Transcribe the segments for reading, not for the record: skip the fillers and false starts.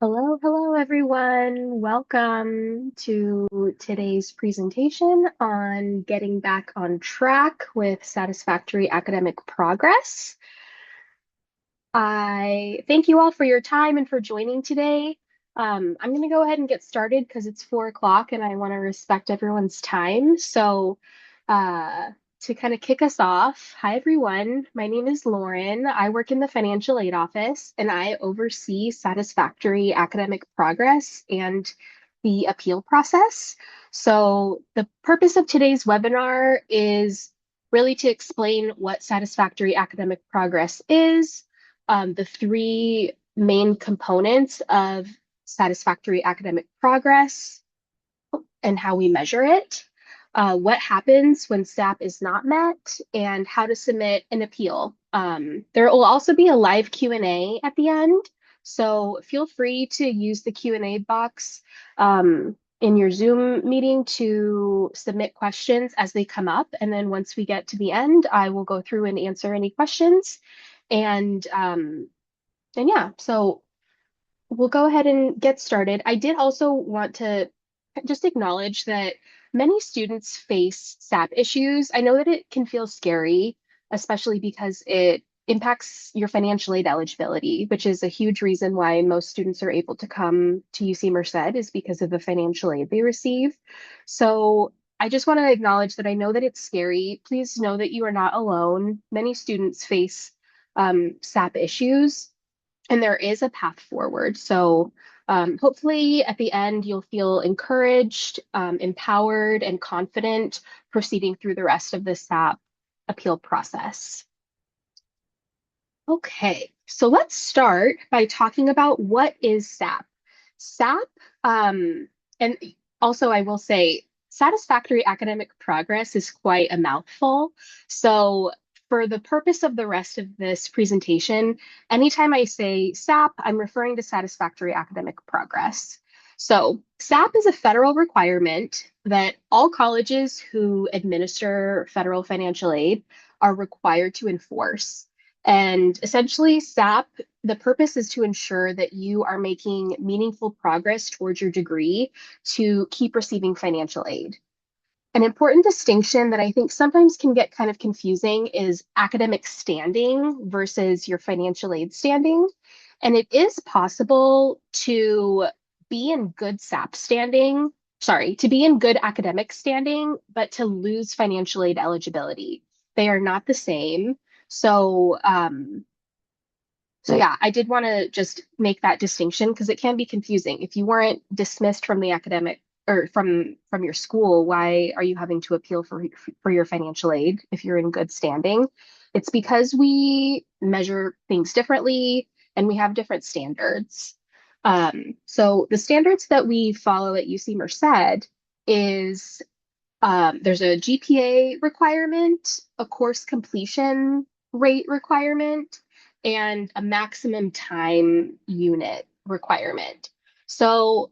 Hello, everyone. Welcome to today's presentation on getting back on track with satisfactory academic progress. I thank you all for your time and for joining today. I'm going to go ahead and get started because it's 4 o'clock and I want to respect everyone's time. Uh, to kind of kick us off, hi everyone. My name is Lauren. I work in the financial aid office and I oversee satisfactory academic progress and the appeal process. So, the purpose of today's webinar is really to explain what satisfactory academic progress is, the three main components of satisfactory academic progress and how we measure it, what happens when SAP is not met, and how to submit an appeal. There will also be a live Q&A at the end, so feel free to use the Q&A box in your Zoom meeting to submit questions as they come up. And then once we get to the end, I will go through and answer any questions. And yeah, so we'll go ahead and get started. I did also want to just acknowledge that many students face SAP issues. I know that it can feel scary, especially because it impacts your financial aid eligibility, which is a huge reason why most students are able to come to UC Merced is because of the financial aid they receive. So I just want to acknowledge that I know that it's scary. Please know that you are not alone. Many students face SAP issues and there is a path forward. So hopefully at the end, you'll feel encouraged, empowered, and confident proceeding through the rest of the SAP appeal process. Okay, so let's start by talking about what is SAP. SAP, and also I will say, satisfactory academic progress is quite a mouthful. So for the purpose of the rest of this presentation, anytime I say SAP, I'm referring to satisfactory academic progress. So SAP is a federal requirement that all colleges who administer federal financial aid are required to enforce. And essentially, SAP, the purpose is to ensure that you are making meaningful progress towards your degree to keep receiving financial aid. An important distinction that I think sometimes can get kind of confusing is academic standing versus your financial aid standing. And it is possible to be in good SAP standing, sorry, to be in good academic standing, but to lose financial aid eligibility. They are not the same. So yeah, I did want to just make that distinction because it can be confusing. If you weren't dismissed from the academic or from your school, why are you having to appeal for your financial aid if you're in good standing? It's because we measure things differently and we have different standards. So the standards that we follow at UC Merced is there's a GPA requirement, a course completion rate requirement, and a maximum time unit requirement. So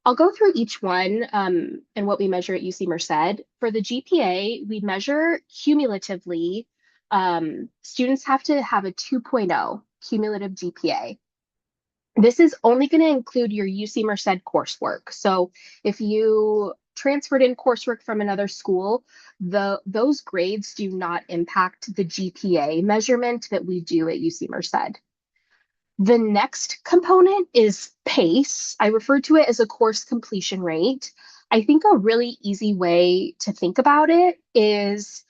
I'll go through each one and what we measure at UC Merced. For the GPA, we measure cumulatively. Students have to have a 2.0 cumulative GPA. This is only going to include your UC Merced coursework. So if you transferred in coursework from another school, those grades do not impact the GPA measurement that we do at UC Merced. The next component is PACE. I refer to it as a course completion rate. I think a really easy way to think about it is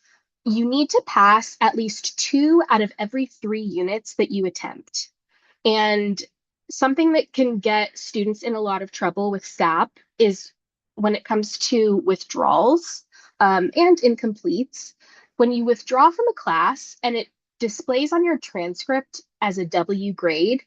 you need to pass at least 2 out of every 3 units that you attempt. And something that can get students in a lot of trouble with SAP is when it comes to withdrawals and incompletes. When you withdraw from a class and it displays on your transcript as a W grade,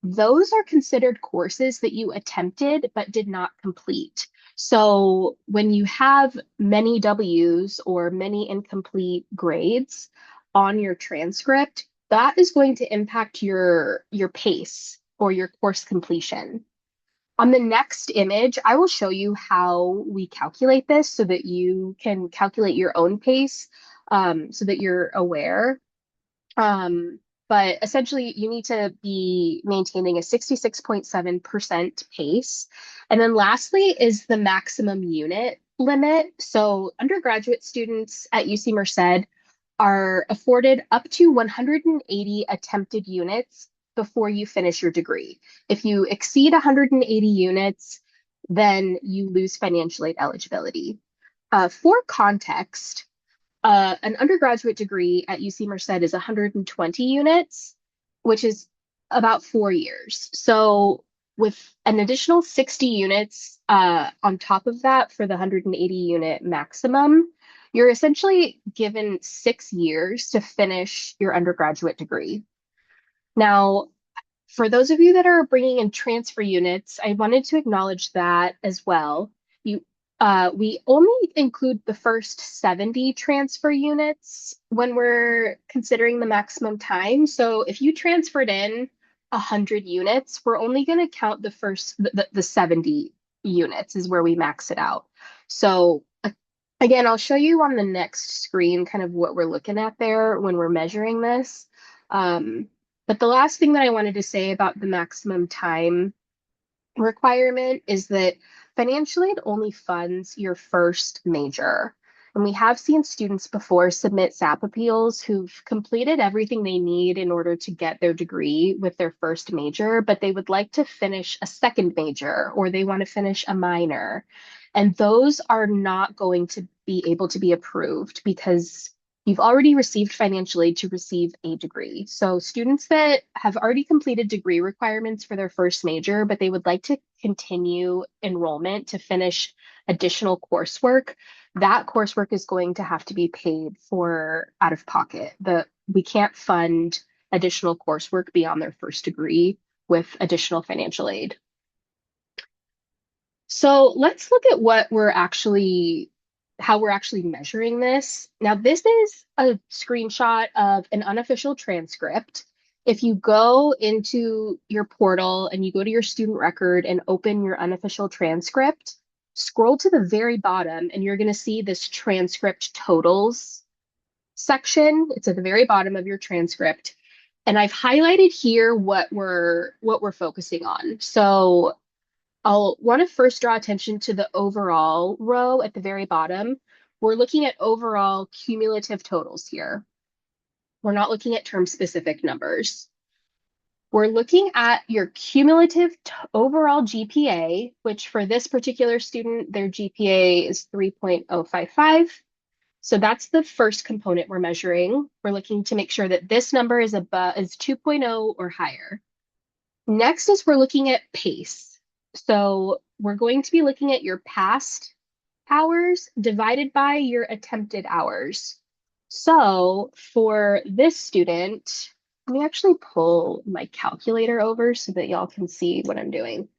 those are considered courses that you attempted but did not complete. So when you have many W's or many incomplete grades on your transcript, that is going to impact your pace or your course completion. On the next image, I will show you how we calculate this so that you can calculate your own pace so that you're aware. but essentially you need to be maintaining a 66.7% pace. And then lastly is the maximum unit limit. So undergraduate students at UC Merced are afforded up to 180 attempted units before you finish your degree. If you exceed 180 units, then you lose financial aid eligibility. For context, an undergraduate degree at UC Merced is 120 units, which is about 4 years. So with an additional 60 units on top of that for the 180 unit maximum, you're essentially given 6 years to finish your undergraduate degree. Now, for those of you that are bringing in transfer units, I wanted to acknowledge that as well. You, we only include the first 70 transfer units when we're considering the maximum time. So if you transferred in 100 units, we're only going to count the first, the 70 units is where we max it out. So again, I'll show you on the next screen kind of what we're looking at there when we're measuring this. But the last thing that I wanted to say about the maximum time requirement is that financial aid only funds your first major. And we have seen students before submit SAP appeals who've completed everything they need in order to get their degree with their first major, but they would like to finish a second major or they want to finish a minor. And those are not going to be able to be approved because you've already received financial aid to receive a degree. So students that have already completed degree requirements for their first major, but they would like to continue enrollment to finish additional coursework, that coursework is going to have to be paid for out of pocket. We can't fund additional coursework beyond their first degree with additional financial aid. So let's look at how we're actually measuring this. Now, this is a screenshot of an unofficial transcript. If you go into your portal and you go to your student record and open your unofficial transcript, scroll to the very bottom and you're going to see this transcript totals section. It's at the very bottom of your transcript. And I've highlighted here what we're focusing on. So I'll want to first draw attention to the overall row at the very bottom. We're looking at overall cumulative totals here. We're not looking at term-specific numbers. We're looking at your cumulative overall GPA, which for this particular student, their GPA is 3.055. So that's the first component we're measuring. We're looking to make sure that this number is 2.0 or higher. Next is we're looking at PACE. So we're going to be looking at your past hours divided by your attempted hours. So for this student, let me actually pull my calculator over so that y'all can see what I'm doing.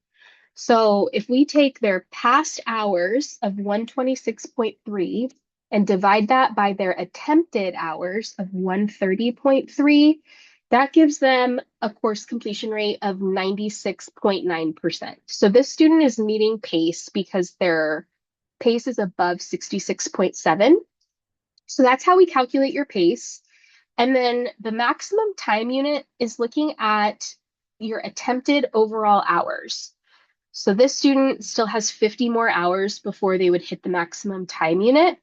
So if we take their past hours of 126.3 and divide that by their attempted hours of 130.3, that gives them a course completion rate of 96.9%. So this student is meeting PACE because their PACE is above 66.7. So that's how we calculate your PACE. And then the maximum time unit is looking at your attempted overall hours. So this student still has 50 more hours before they would hit the maximum time unit.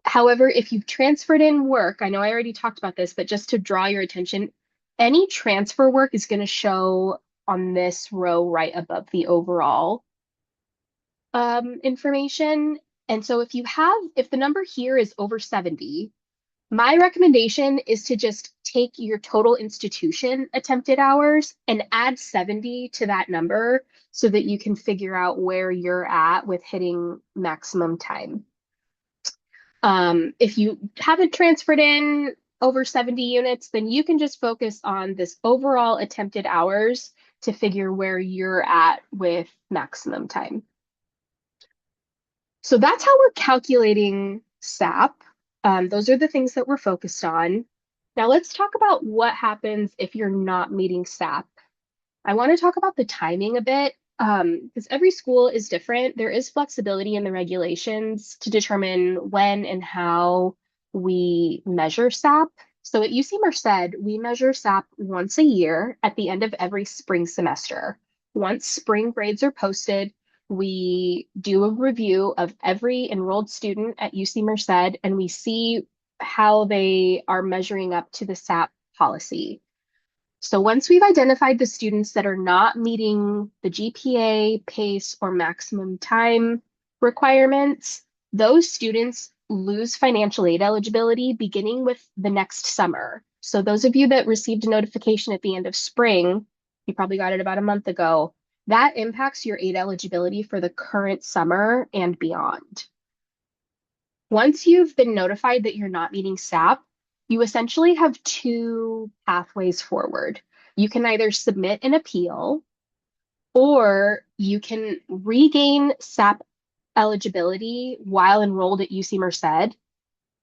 However, if you've transferred in work, I know I already talked about this, but just to draw your attention, any transfer work is going to show on this row right above the overall information. And so if the number here is over 70, my recommendation is to just take your total institution attempted hours and add 70 to that number so that you can figure out where you're at with hitting maximum time. If you haven't transferred in over 70 units, then you can just focus on this overall attempted hours to figure where you're at with maximum time. So that's how we're calculating SAP. Those are the things that we're focused on. Now let's talk about what happens if you're not meeting SAP. I want to talk about the timing a bit because every school is different. There is flexibility in the regulations to determine when and how we measure SAP. So at UC Merced, we measure SAP once a year at the end of every spring semester. Once spring grades are posted, we do a review of every enrolled student at UC Merced and we see how they are measuring up to the SAP policy. So once we've identified the students that are not meeting the GPA, PACE, or maximum time requirements, those students lose financial aid eligibility beginning with the next summer. So those of you that received a notification at the end of spring, you probably got it about a month ago, that impacts your aid eligibility for the current summer and beyond. Once you've been notified that you're not meeting SAP, you essentially have two pathways forward. You can either submit an appeal or you can regain SAP eligibility while enrolled at UC Merced,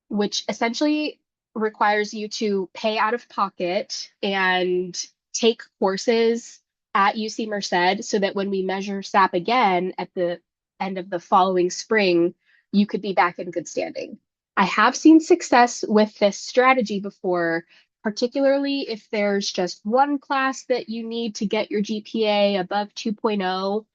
which essentially requires you to pay out of pocket and take courses at UC Merced so that when we measure SAP again at the end of the following spring, you could be back in good standing. I have seen success with this strategy before, particularly if there's just one class that you need to get your GPA above 2.0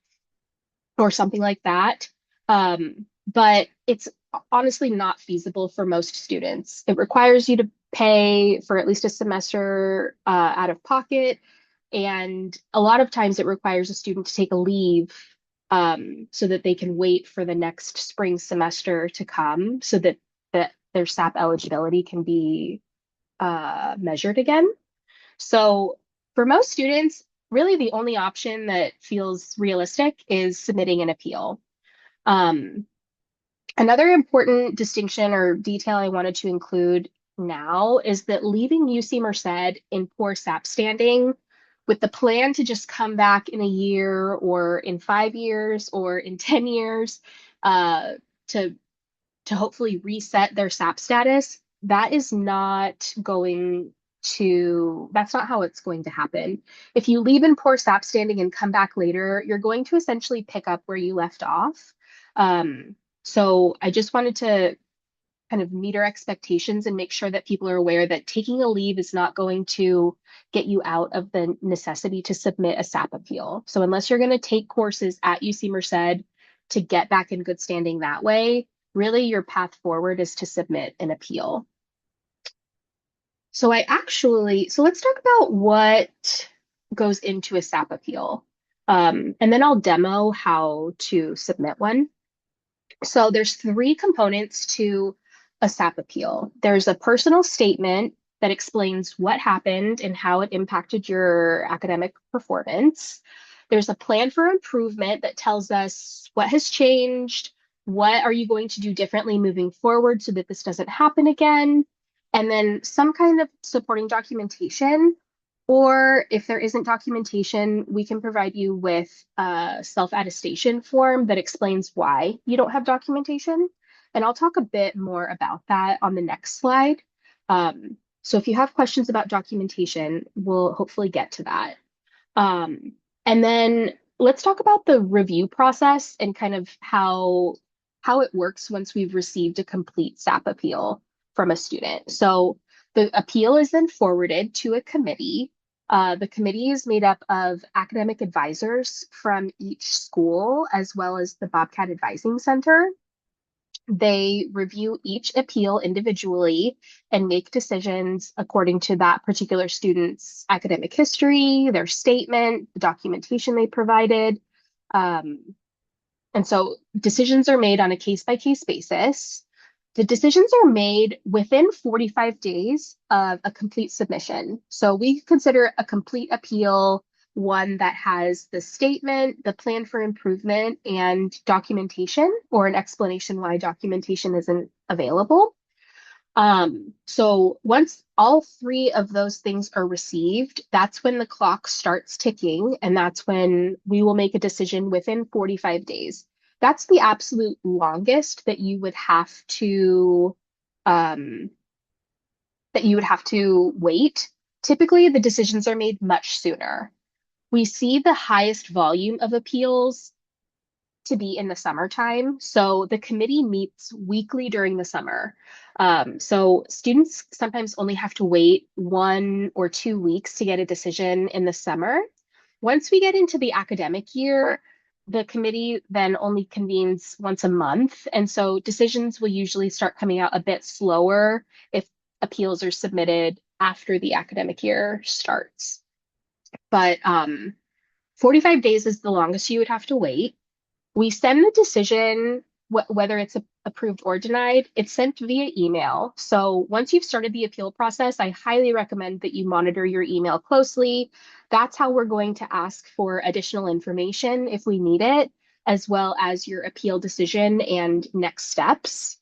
or something like that. But it's honestly not feasible for most students. It requires you to pay for at least a semester out of pocket. And a lot of times it requires a student to take a leave so that they can wait for the next spring semester to come so that their SAP eligibility can be measured again. So for most students, really the only option that feels realistic is submitting an appeal. Um, Another important distinction or detail I wanted to include now is that leaving UC Merced in poor SAP standing with the plan to just come back in a year or in 5 years or in 10 years uh, to to hopefully reset their SAP status, that's not how it's going to happen. If you leave in poor SAP standing and come back later, you're going to essentially pick up where you left off. Um, so I just wanted to kind of meet our expectations and make sure that people are aware that taking a leave is not going to get you out of the necessity to submit a SAP appeal. So unless you're going to take courses at UC Merced to get back in good standing that way, really your path forward is to submit an appeal. So let's talk about what goes into a SAP appeal. And then I'll demo how to submit one. So there's three components to a SAP appeal. There's a personal statement that explains what happened and how it impacted your academic performance. There's a plan for improvement that tells us what has changed, what are you going to do differently moving forward so that this doesn't happen again, and then some kind of supporting documentation. Or if there isn't documentation, we can provide you with a self-attestation form that explains why you don't have documentation. And I'll talk a bit more about that on the next slide. So if you have questions about documentation, we'll hopefully get to that. And then let's talk about the review process and kind of how it works once we've received a complete SAP appeal from a student. So the appeal is then forwarded to a committee. The committee is made up of academic advisors from each school, as well as the Bobcat Advising Center. They review each appeal individually and make decisions according to that particular student's academic history, their statement, the documentation they provided. And so decisions are made on a case-by-case basis. The decisions are made within 45 days of a complete submission. So we consider a complete appeal one that has the statement, the plan for improvement, and documentation, or an explanation why documentation isn't available. So once all three of those things are received, that's when the clock starts ticking, and that's when we will make a decision within 45 days. That's the absolute longest that you would have to um, wait. Typically, the decisions are made much sooner. We see the highest volume of appeals to be in the summertime. So the committee meets weekly during the summer. So students sometimes only have to wait 1 or 2 weeks to get a decision in the summer. Once we get into the academic year, the committee then only convenes once a month. And so decisions will usually start coming out a bit slower if appeals are submitted after the academic year starts. But 45 days is the longest you would have to wait. We send the decision, whether it's approved or denied, it's sent via email. So once you've started the appeal process, I highly recommend that you monitor your email closely. That's how we're going to ask for additional information if we need it, as well as your appeal decision and next steps.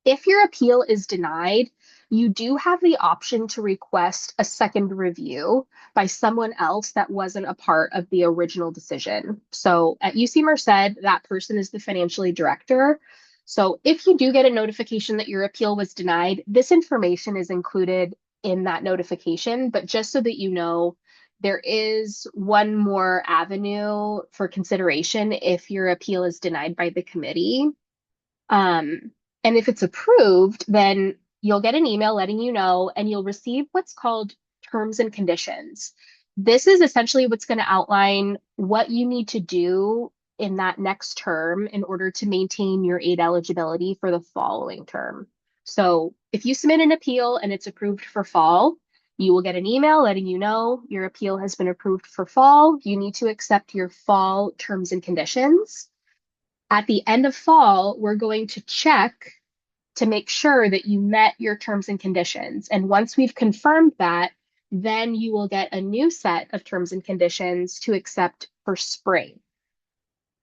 If your appeal is denied, you do have the option to request a second review by someone else that wasn't a part of the original decision. So at UC Merced, that person is the financial aid director. So if you do get a notification that your appeal was denied, this information is included in that notification. But just so that you know, there is one more avenue for consideration if your appeal is denied by the committee. And if it's approved, then you'll get an email letting you know, and you'll receive what's called terms and conditions. This is essentially what's going to outline what you need to do in that next term in order to maintain your aid eligibility for the following term. So if you submit an appeal and it's approved for fall, you will get an email letting you know your appeal has been approved for fall. You need to accept your fall terms and conditions. At the end of fall, we're going to check to make sure that you met your terms and conditions. And once we've confirmed that, then you will get a new set of terms and conditions to accept for spring.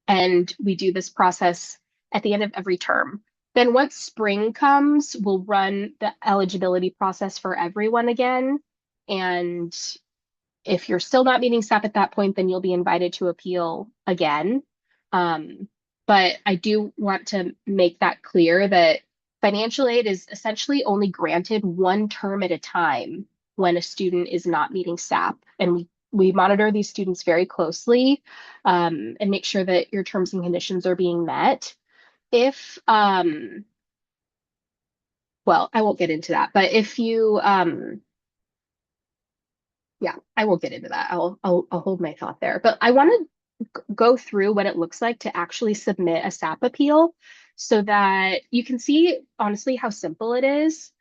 And we do this process at the end of every term. Then once spring comes, we'll run the eligibility process for everyone again. And if you're still not meeting SAP at that point, then you'll be invited to appeal again. But I do want to make that clear that financial aid is essentially only granted one term at a time when a student is not meeting SAP. And we monitor these students very closely and make sure that your terms and conditions are being met. If, well, I won't get into that, but if you, yeah, I won't get into that. I'll hold my thought there. But I want to go through what it looks like to actually submit a SAP appeal so that you can see honestly how simple it is.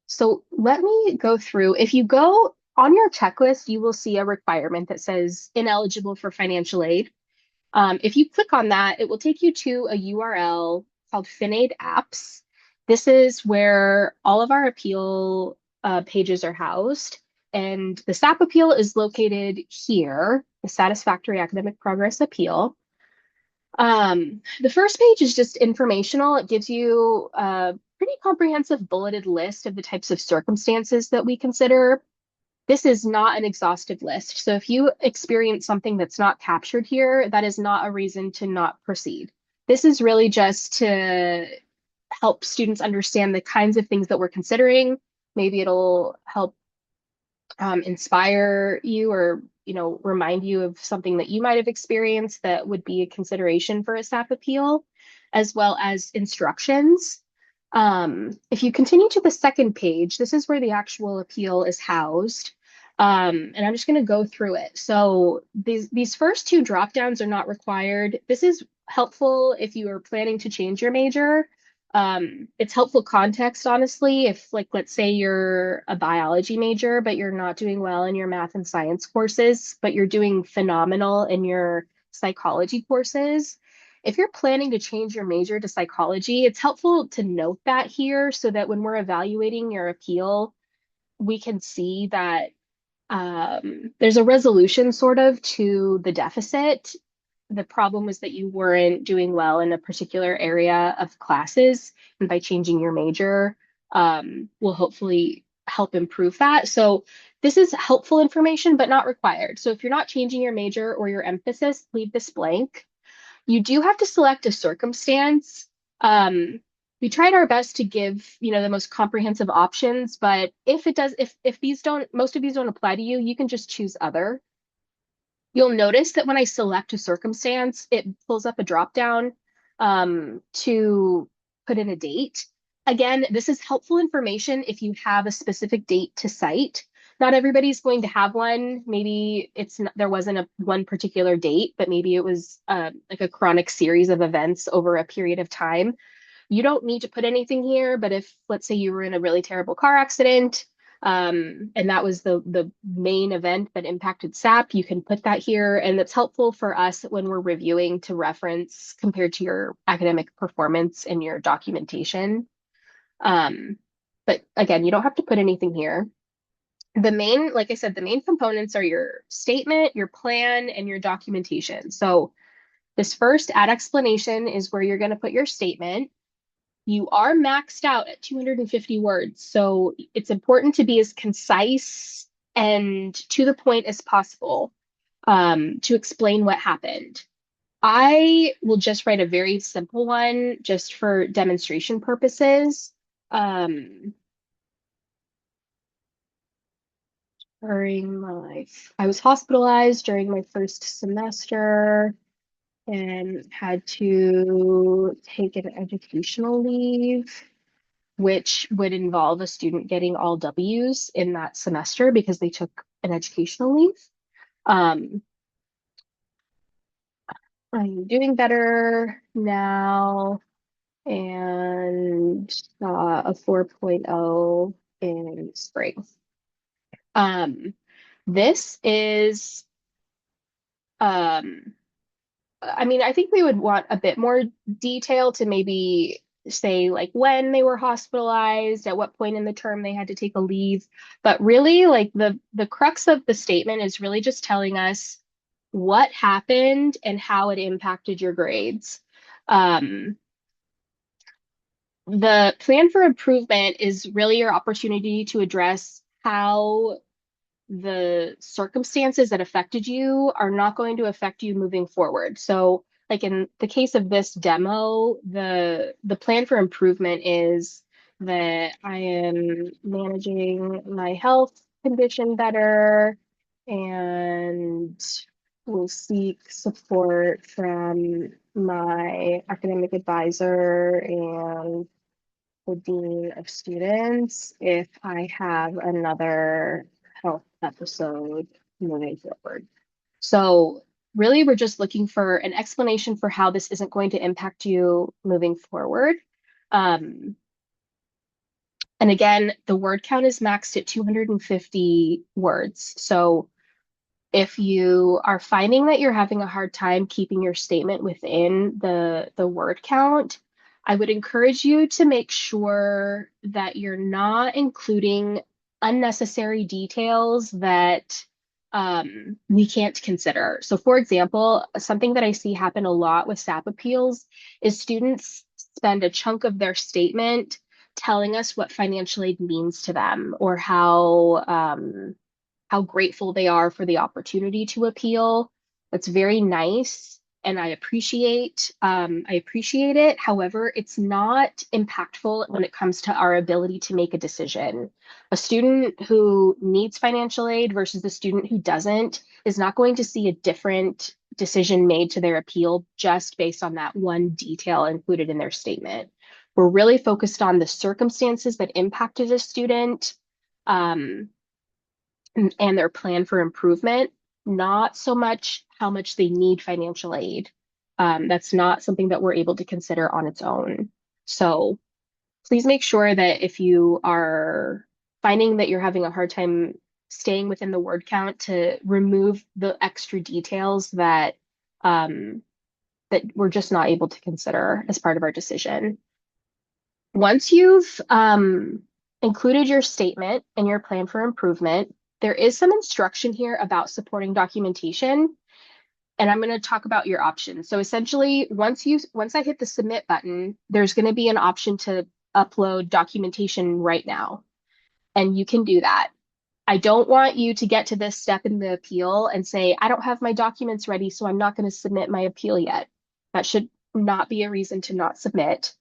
So let me go through. If you go on your checklist, you will see a requirement that says ineligible for financial aid. If you click on that, it will take you to a URL called FinAid Apps. This is where all of our appeal pages are housed. And the SAP appeal is located here, the Satisfactory Academic Progress Appeal. The first page is just informational. It gives you a pretty comprehensive bulleted list of the types of circumstances that we consider. This is not an exhaustive list. So if you experience something that's not captured here, that is not a reason to not proceed. This is really just to help students understand the kinds of things that we're considering. Maybe it'll help inspire you or remind you of something that you might have experienced that would be a consideration for a SAP appeal, as well as instructions. If you continue to the second page, this is where the actual appeal is housed. And I'm just going to go through it. So these first two drop downs are not required. This is helpful if you are planning to change your major. It's helpful context, honestly, if like, let's say you're a biology major, but you're not doing well in your math and science courses, but you're doing phenomenal in your psychology courses. If you're planning to change your major to psychology, it's helpful to note that here so that when we're evaluating your appeal, we can see that there's a resolution sort of to the deficit. The problem was that you weren't doing well in a particular area of classes, and by changing your major, will hopefully help improve that. So this is helpful information, but not required. So if you're not changing your major or your emphasis, leave this blank. You do have to select a circumstance. We tried our best to give, the most comprehensive options, but if most of these don't apply to you, you can just choose other. You'll notice that when I select a circumstance, it pulls up a drop down to put in a date. Again, this is helpful information if you have a specific date to cite. Not everybody's going to have one. Maybe it's not, there wasn't a one particular date, but maybe it was like a chronic series of events over a period of time. You don't need to put anything here, but if, let's say, you were in a really terrible car accident, and that was the main event that impacted SAP, you can put that here, and that's helpful for us when we're reviewing to reference compared to your academic performance and your documentation. Um, but again, you don't have to put anything here. The main, like I said, the main components are your statement, your plan, and your documentation. So this first add explanation is where you're going to put your statement. You are maxed out at 250 words, so it's important to be as concise and to the point as possible to explain what happened. I will just write a very simple one just for demonstration purposes. Um, I was hospitalized during my first semester and had to take an educational leave, which would involve a student getting all W's in that semester because they took an educational leave. Um, I'm doing better now and a 4.0 in spring. Um, this is, um, I mean, I think we would want a bit more detail to maybe say like when they were hospitalized, at what point in the term they had to take a leave. But really, like the crux of the statement is really just telling us what happened and how it impacted your grades. Um, the plan for improvement is really your opportunity to address how the circumstances that affected you are not going to affect you moving forward. So, like in the case of this demo, the plan for improvement is that I am managing my health condition better and will seek support from my academic advisor and the dean of students if I have another health episode moving forward. So really, we're just looking for an explanation for how this isn't going to impact you moving forward. Um, and again, the word count is maxed at 250 words. So if you are finding that you're having a hard time keeping your statement within the word count, I would encourage you to make sure that you're not including unnecessary details that we can't consider. So, for example, something that I see happen a lot with SAP appeals is students spend a chunk of their statement telling us what financial aid means to them or how grateful they are for the opportunity to appeal. That's very nice, and I appreciate it. However, it's not impactful when it comes to our ability to make a decision. A student who needs financial aid versus a student who doesn't is not going to see a different decision made to their appeal just based on that one detail included in their statement. We're really focused on the circumstances that impacted a student. Um, and their plan for improvement, not so much how much they need financial aid. That's not something that we're able to consider on its own. So please make sure that if you are finding that you're having a hard time staying within the word count, to remove the extra details um, that we're just not able to consider as part of our decision. Once you've included your statement and your plan for improvement, there is some instruction here about supporting documentation, and I'm going to talk about your options. So essentially, once I hit the submit button, there's going to be an option to upload documentation right now, and you can do that. I don't want you to get to this step in the appeal and say, I don't have my documents ready, so I'm not going to submit my appeal yet. That should not be a reason to not submit.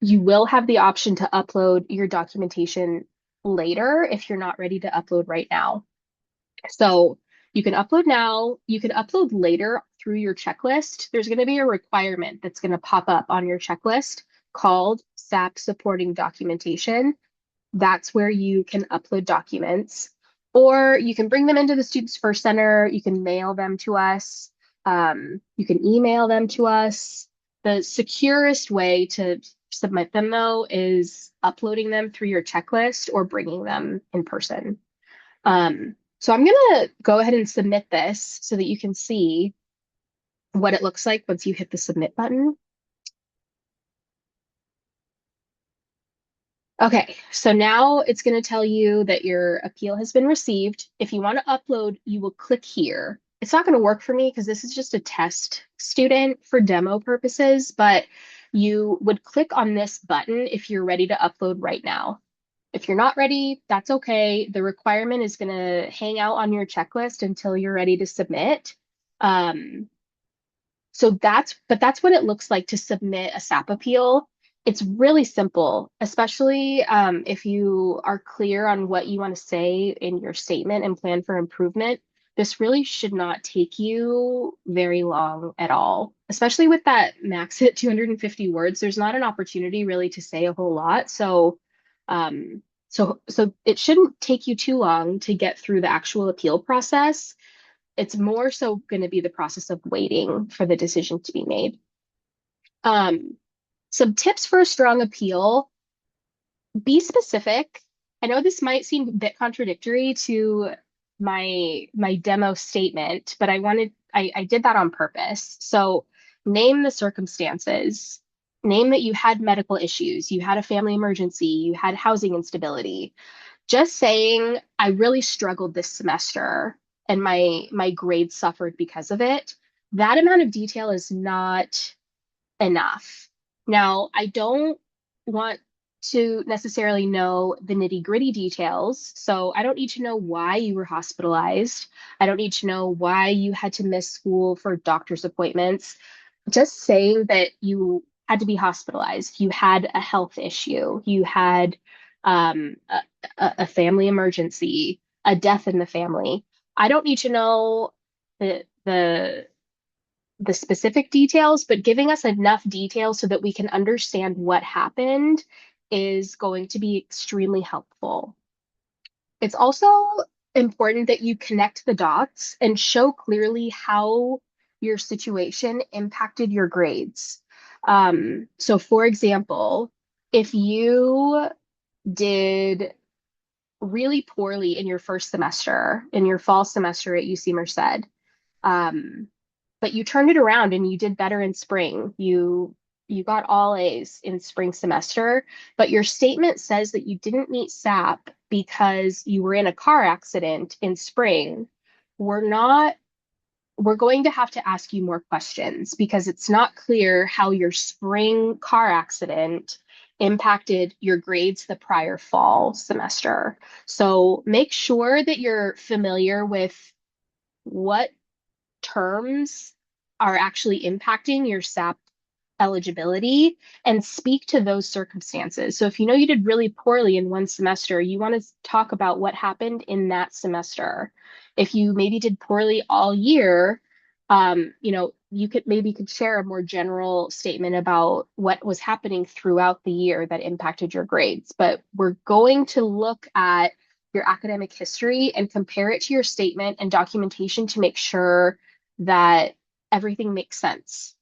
You will have the option to upload your documentation later if you're not ready to upload right now. So You can upload now, you can upload later through your checklist. There's going to be a requirement that's going to pop up on your checklist called SAP supporting documentation. That's where you can upload documents, or you can bring them into the Students First Center. You can mail them to us. You can email them to us. The securest way to submit them, though, is uploading them through your checklist or bringing them in person. So I'm going to go ahead and submit this so that you can see what it looks like once you hit the submit button. Okay, so now it's going to tell you that your appeal has been received. If you want to upload, you will click here. It's not going to work for me because this is just a test student for demo purposes, but you would click on this button if you're ready to upload right now. If you're not ready, that's okay. The requirement is going to hang out on your checklist until you're ready to submit. Um, but that's what it looks like to submit a SAP appeal. It's really simple, especially if you are clear on what you want to say in your statement and plan for improvement. This really should not take you very long at all, especially with that max at 250 words. There's not an opportunity really to say a whole lot. So it shouldn't take you too long to get through the actual appeal process. It's more so going to be the process of waiting for the decision to be made. Um, some tips for a strong appeal: be specific. I know this might seem a bit contradictory to my demo statement, but I did that on purpose. So name the circumstances. Name that you had medical issues, you had a family emergency, you had housing instability. Just saying, I really struggled this semester and my grades suffered because of it. That amount of detail is not enough. Now, I don't want to necessarily know the nitty-gritty details, so I don't need to know why you were hospitalized. I don't need to know why you had to miss school for doctor's appointments. Just saying that you had to be hospitalized, you had a health issue, you had um, a, a family emergency, a death in the family. I don't need to know the specific details, but giving us enough details so that we can understand what happened is going to be extremely helpful. It's also important that you connect the dots and show clearly how your situation impacted your grades. So, for example, if you did really poorly in your first semester, in your fall semester at UC Merced, um, but you turned it around and you did better in spring. You got all A's in spring semester, but your statement says that you didn't meet SAP because you were in a car accident in spring. We're not we're going to have to ask you more questions because it's not clear how your spring car accident impacted your grades the prior fall semester. So make sure that you're familiar with what terms are actually impacting your SAP eligibility and speak to those circumstances. So if you know you did really poorly in one semester, you want to talk about what happened in that semester. If you maybe did poorly all year, you could share a more general statement about what was happening throughout the year that impacted your grades. But we're going to look at your academic history and compare it to your statement and documentation to make sure that everything makes sense.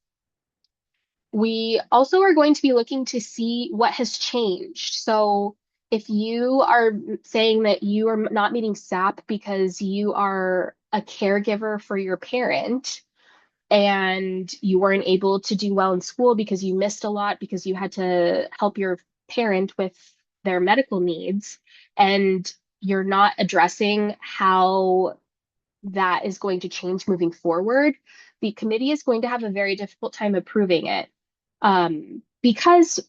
We also are going to be looking to see what has changed. So if you are saying that you are not meeting SAP because you are a caregiver for your parent and you weren't able to do well in school because you missed a lot because you had to help your parent with their medical needs, and you're not addressing how that is going to change moving forward, the committee is going to have a very difficult time approving it, because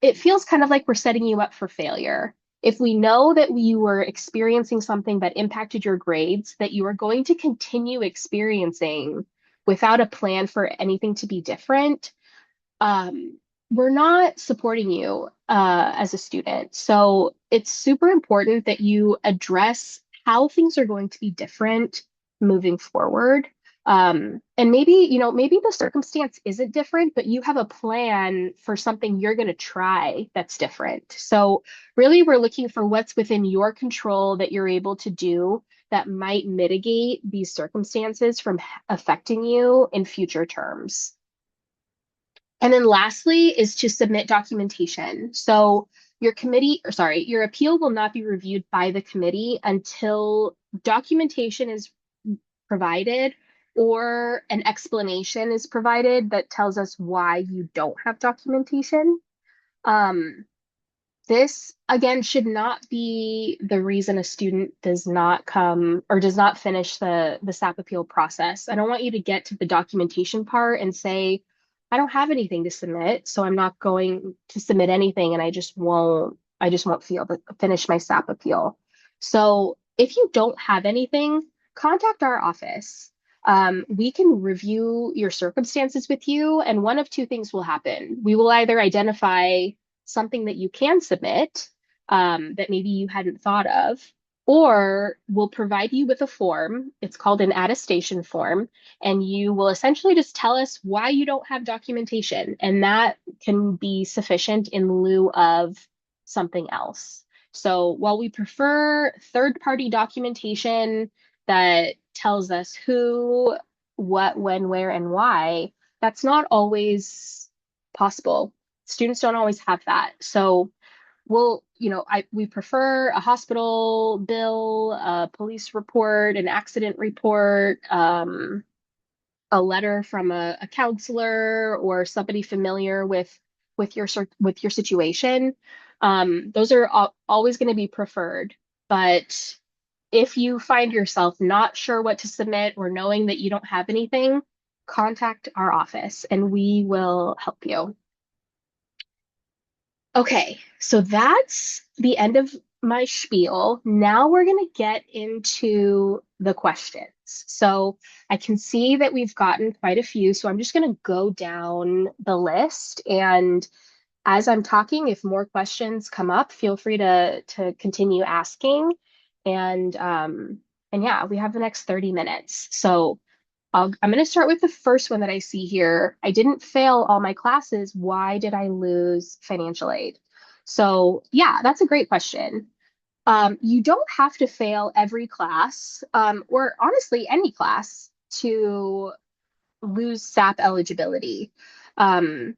it feels kind of like we're setting you up for failure. If we know that you were experiencing something that impacted your grades, that you are going to continue experiencing without a plan for anything to be different, we're not supporting you as a student. So it's super important that you address how things are going to be different moving forward. And maybe, maybe the circumstance isn't different, but you have a plan for something you're going to try that's different. So really, we're looking for what's within your control that you're able to do that might mitigate these circumstances from affecting you in future terms. And then lastly is to submit documentation. So your appeal will not be reviewed by the committee until documentation is provided or an explanation is provided that tells us why you don't have documentation. Um, this, again, should not be the reason a student does not come or does not finish the SAP appeal process. I don't want you to get to the documentation part and say, I don't have anything to submit, so I'm not going to submit anything and I just won't finish my SAP appeal. So if you don't have anything, contact our office. We can review your circumstances with you, and one of two things will happen. We will either identify something that you can submit that maybe you hadn't thought of, or we'll provide you with a form. It's called an attestation form, and you will essentially just tell us why you don't have documentation, and that can be sufficient in lieu of something else. So while we prefer third-party documentation that tells us who, what, when, where, and why, that's not always possible. Students don't always have that. So we prefer a hospital bill, a police report, an accident report, a letter from a counselor or somebody familiar with your situation. Those are always going to be preferred. But if you find yourself not sure what to submit or knowing that you don't have anything, contact our office and we will help you. Okay, so that's the end of my spiel. Now we're going to get into the questions. So I can see that we've gotten quite a few, so I'm just going to go down the list. And as I'm talking, if more questions come up, feel free to continue asking. And yeah, we have the next 30 minutes. So I'm going to start with the first one that I see here. I didn't fail all my classes. Why did I lose financial aid? So, yeah, that's a great question. You don't have to fail every class, or honestly, any class to lose SAP eligibility. A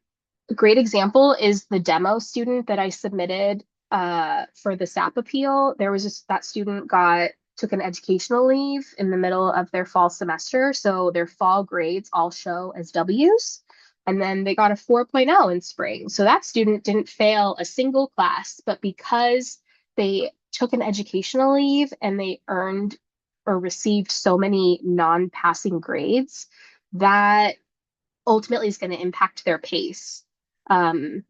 great example is the demo student that I submitted for the SAP appeal. There was just that student took an educational leave in the middle of their fall semester, so their fall grades all show as W's. And then they got a 4.0 in spring. So that student didn't fail a single class, but because they took an educational leave and they earned or received so many non-passing grades, that ultimately is going to impact their pace. Um,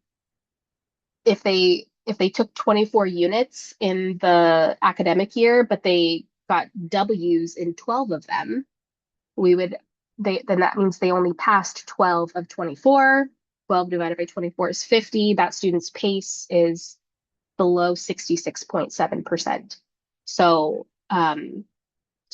if they took 24 units in the academic year, but they got W's in 12 of them, we would then that means they only passed 12 of 24. 12 divided by 24 is 50. That student's pace is below 66.7%. So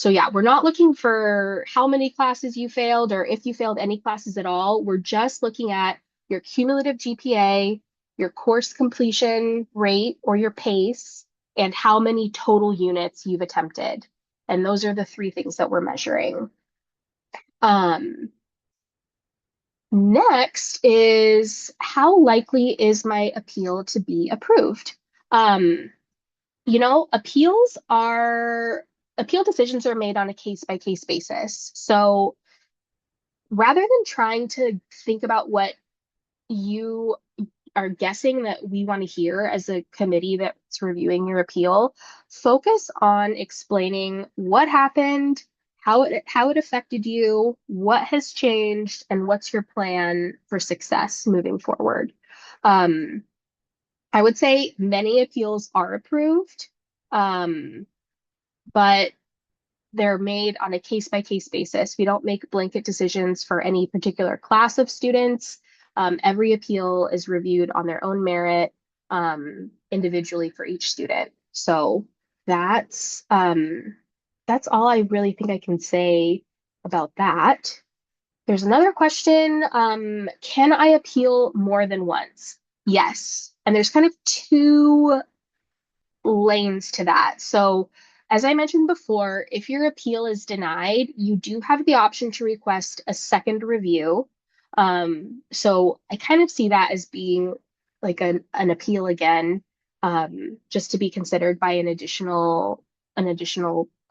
yeah, we're not looking for how many classes you failed or if you failed any classes at all. We're just looking at your cumulative GPA, your course completion rate or your pace, and how many total units you've attempted. And those are the three things that we're measuring. Next is how likely is my appeal to be approved? Um, you know, appeal decisions are made on a case by case basis. So rather than trying to think about what you are guessing that we want to hear as a committee that's reviewing your appeal, focus on explaining what happened, how it affected you, what has changed, and what's your plan for success moving forward. Um, I would say many appeals are approved, but they're made on a case by case basis. We don't make blanket decisions for any particular class of students. Every appeal is reviewed on their own merit, individually for each student. So that's that's all I really think I can say about that. There's another question. Can I appeal more than once? Yes. And there's kind of two lanes to that. So, as I mentioned before, if your appeal is denied, you do have the option to request a second review. So I kind of see that as being like an appeal again, just to be considered by an additional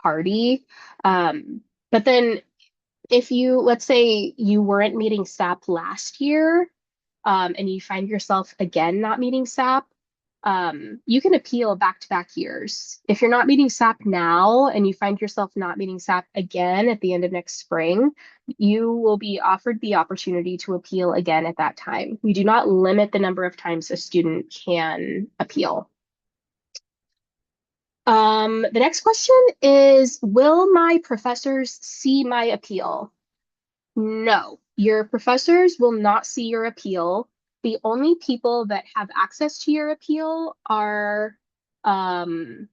party. But then if you, let's say you weren't meeting SAP last year, and you find yourself again not meeting SAP, you can appeal back-to-back years. If you're not meeting SAP now and you find yourself not meeting SAP again at the end of next spring, you will be offered the opportunity to appeal again at that time. We do not limit the number of times a student can appeal. The next question is, will my professors see my appeal? No, your professors will not see your appeal. The only people that have access to your appeal are um,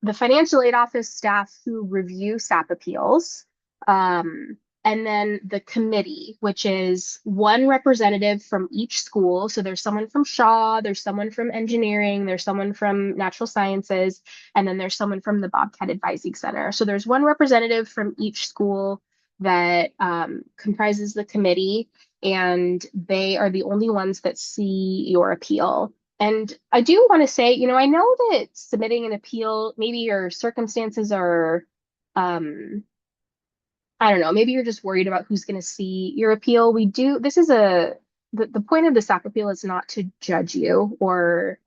the financial aid office staff who review SAP appeals, um, and then the committee, which is one representative from each school. So there's someone from Shaw, there's someone from engineering, there's someone from natural sciences, and then there's someone from the Bobcat Advising Center. So there's one representative from each school that comprises the committee, and they are the only ones that see your appeal. And I do want to say, I know that submitting an appeal, maybe your circumstances are, um, I don't know, maybe you're just worried about who's going to see your appeal. This is the point of the SAP appeal is not to judge you or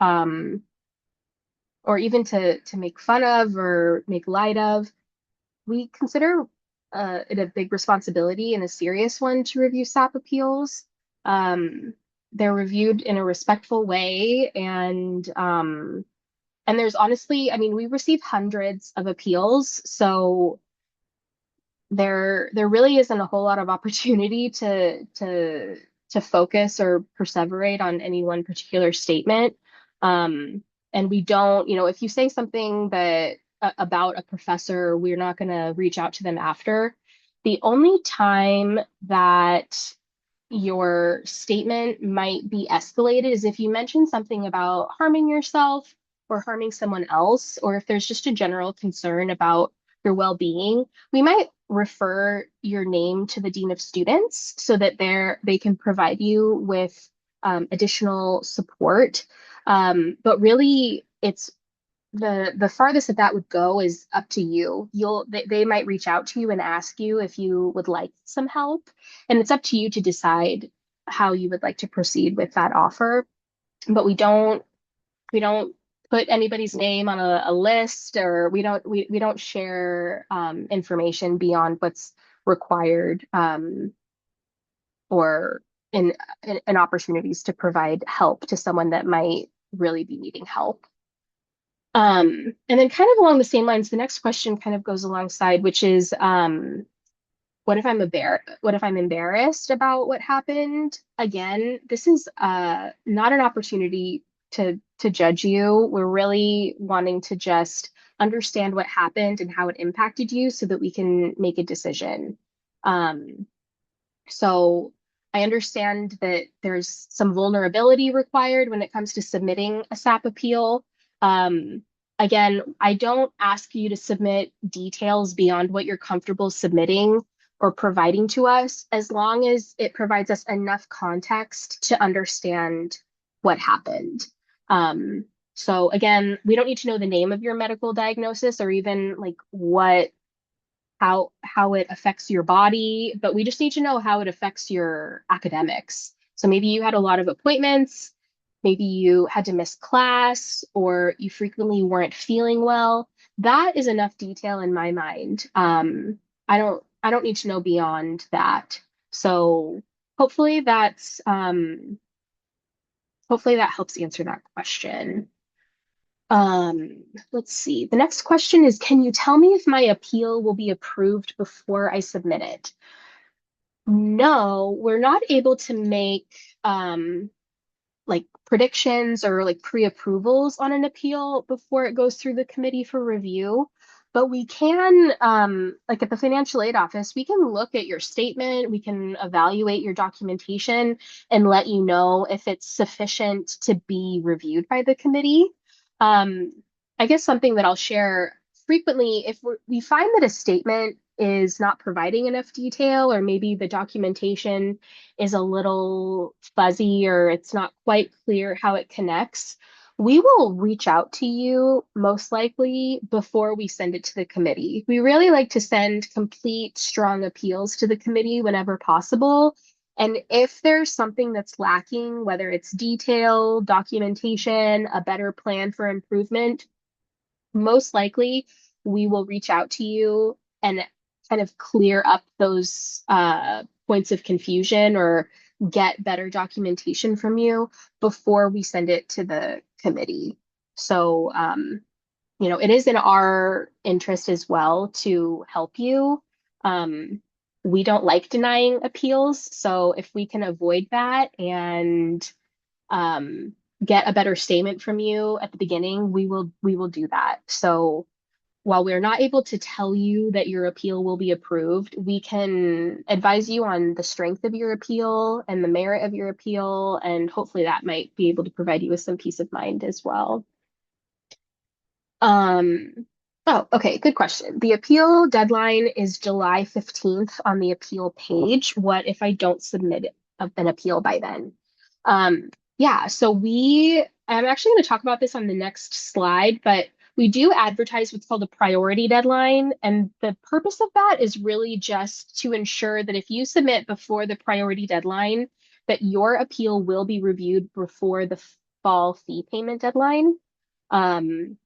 even to make fun of or make light of. We consider it a big responsibility and a serious one to review SAP appeals. Um, they're reviewed in a respectful way, and there's honestly, I mean, we receive hundreds of appeals, so there really isn't a whole lot of opportunity to focus or perseverate on any one particular statement. Um, and we don't, if you say something that about a professor, we're not going to reach out to them after. The only time that your statement might be escalated is if you mention something about harming yourself or harming someone else, or if there's just a general concern about your well-being, we might refer your name to the dean of students so that they can provide you with additional support. But really, it's the farthest that would go is up to you. They might reach out to you and ask you if you would like some help, and it's up to you to decide how you would like to proceed with that offer. But we don't put anybody's name on a list, or we don't share information beyond what's required, or in opportunities to provide help to someone that might really be needing help. And then kind of along the same lines, the next question kind of goes alongside, which is, what if I'm embarrassed about what happened? Again, this is not an opportunity to judge you. We're really wanting to just understand what happened and how it impacted you so that we can make a decision. Um, so I understand that there's some vulnerability required when it comes to submitting a SAP appeal. Um, Again, I don't ask you to submit details beyond what you're comfortable submitting or providing to us, as long as it provides us enough context to understand what happened. Um, so again, we don't need to know the name of your medical diagnosis or even like how it affects your body, but we just need to know how it affects your academics. So maybe you had a lot of appointments, maybe you had to miss class, or you frequently weren't feeling well. That is enough detail in my mind. I don't need to know beyond that. So hopefully hopefully that helps answer that question. Let's see. The next question is, can you tell me if my appeal will be approved before I submit it? No, we're not able to make like predictions or like pre-approvals on an appeal before it goes through the committee for review. But we can, like at the financial aid office, we can look at your statement, we can evaluate your documentation and let you know if it's sufficient to be reviewed by the committee. Um, I guess something that I'll share frequently, if we find that a statement is not providing enough detail, or maybe the documentation is a little fuzzy or it's not quite clear how it connects, we will reach out to you most likely before we send it to the committee. We really like to send complete, strong appeals to the committee whenever possible. And if there's something that's lacking, whether it's detail, documentation, a better plan for improvement, most likely we will reach out to you and kind of clear up those points of confusion or get better documentation from you before we send it to the committee. So, it is in our interest as well to help you. Um, we don't like denying appeals, so if we can avoid that and um, get a better statement from you at the beginning, we will do that. So while we're not able to tell you that your appeal will be approved, we can advise you on the strength of your appeal and the merit of your appeal, and hopefully that might be able to provide you with some peace of mind as well. Um, oh, okay, good question. The appeal deadline is July 15th on the appeal page. What if I don't submit an appeal by then? Yeah, so I'm actually going to talk about this on the next slide, but we do advertise what's called a priority deadline. And the purpose of that is really just to ensure that if you submit before the priority deadline, that your appeal will be reviewed before the fall fee payment deadline. Um,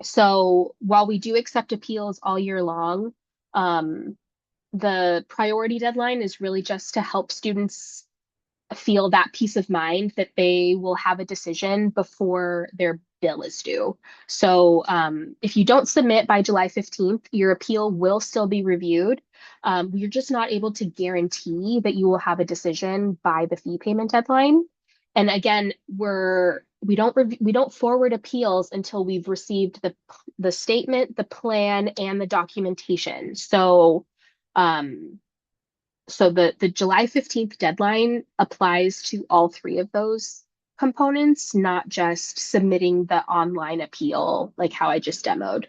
so while we do accept appeals all year long, um, the priority deadline is really just to help students feel that peace of mind that they will have a decision before their bill is due. So if you don't submit by July 15th, your appeal will still be reviewed. We're just not able to guarantee that you will have a decision by the fee payment deadline. And again, we don't forward appeals until we've received the statement, the plan, and the documentation. Um, so the July 15th deadline applies to all three of those components, not just submitting the online appeal, like how I just demoed.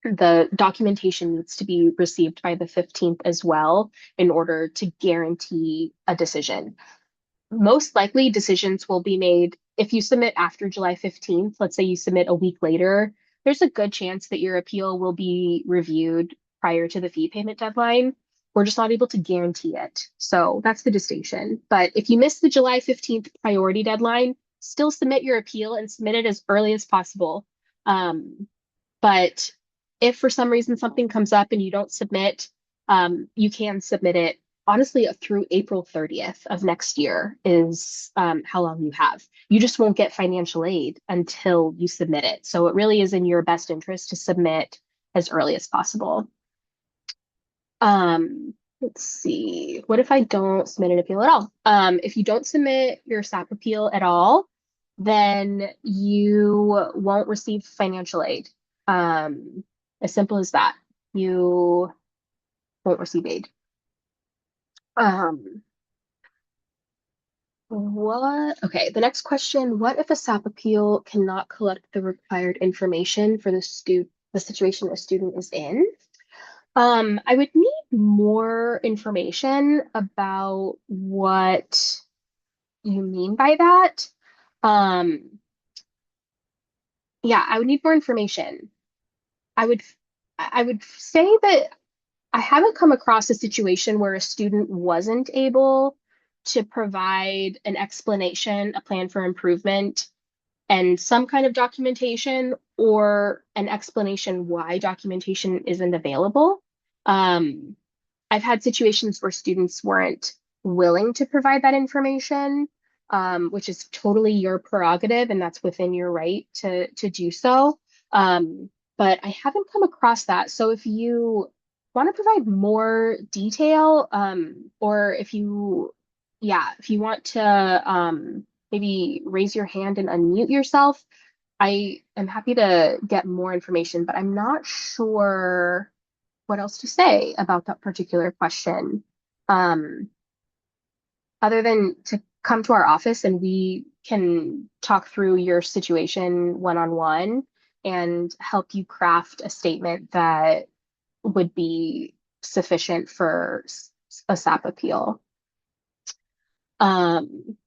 The documentation needs to be received by the 15th as well in order to guarantee a decision. Most likely decisions will be made if you submit after July 15th. Let's say you submit a week later, there's a good chance that your appeal will be reviewed prior to the fee payment deadline. We're just not able to guarantee it. So that's the distinction. But if you miss the July 15th priority deadline, still submit your appeal and submit it as early as possible. But if for some reason something comes up and you don't submit, you can submit it honestly through April 30th of next year is how long you have. You just won't get financial aid until you submit it. So it really is in your best interest to submit as early as possible. Let's see. What if I don't submit an appeal at all? If you don't submit your SAP appeal at all, then you won't receive financial aid. Um, as simple as that. You won't receive aid. Um, Okay, the next question, what if a SAP appeal cannot collect the required information for the situation a student is in? I would need more information about what you mean by that. Um, yeah, I would need more information. I would I would say that I haven't come across a situation where a student wasn't able to provide an explanation, a plan for improvement, and some kind of documentation or an explanation why documentation isn't available. Um, I've had situations where students weren't willing to provide that information, which is totally your prerogative, and that's within your right to do so. But I haven't come across that. So if you want to provide more detail, or if you want to maybe raise your hand and unmute yourself, I am happy to get more information, but I'm not sure what else to say about that particular question. Um, other than to come to our office and we can talk through your situation one-on-one and help you craft a statement that would be sufficient for a SAP appeal. Um,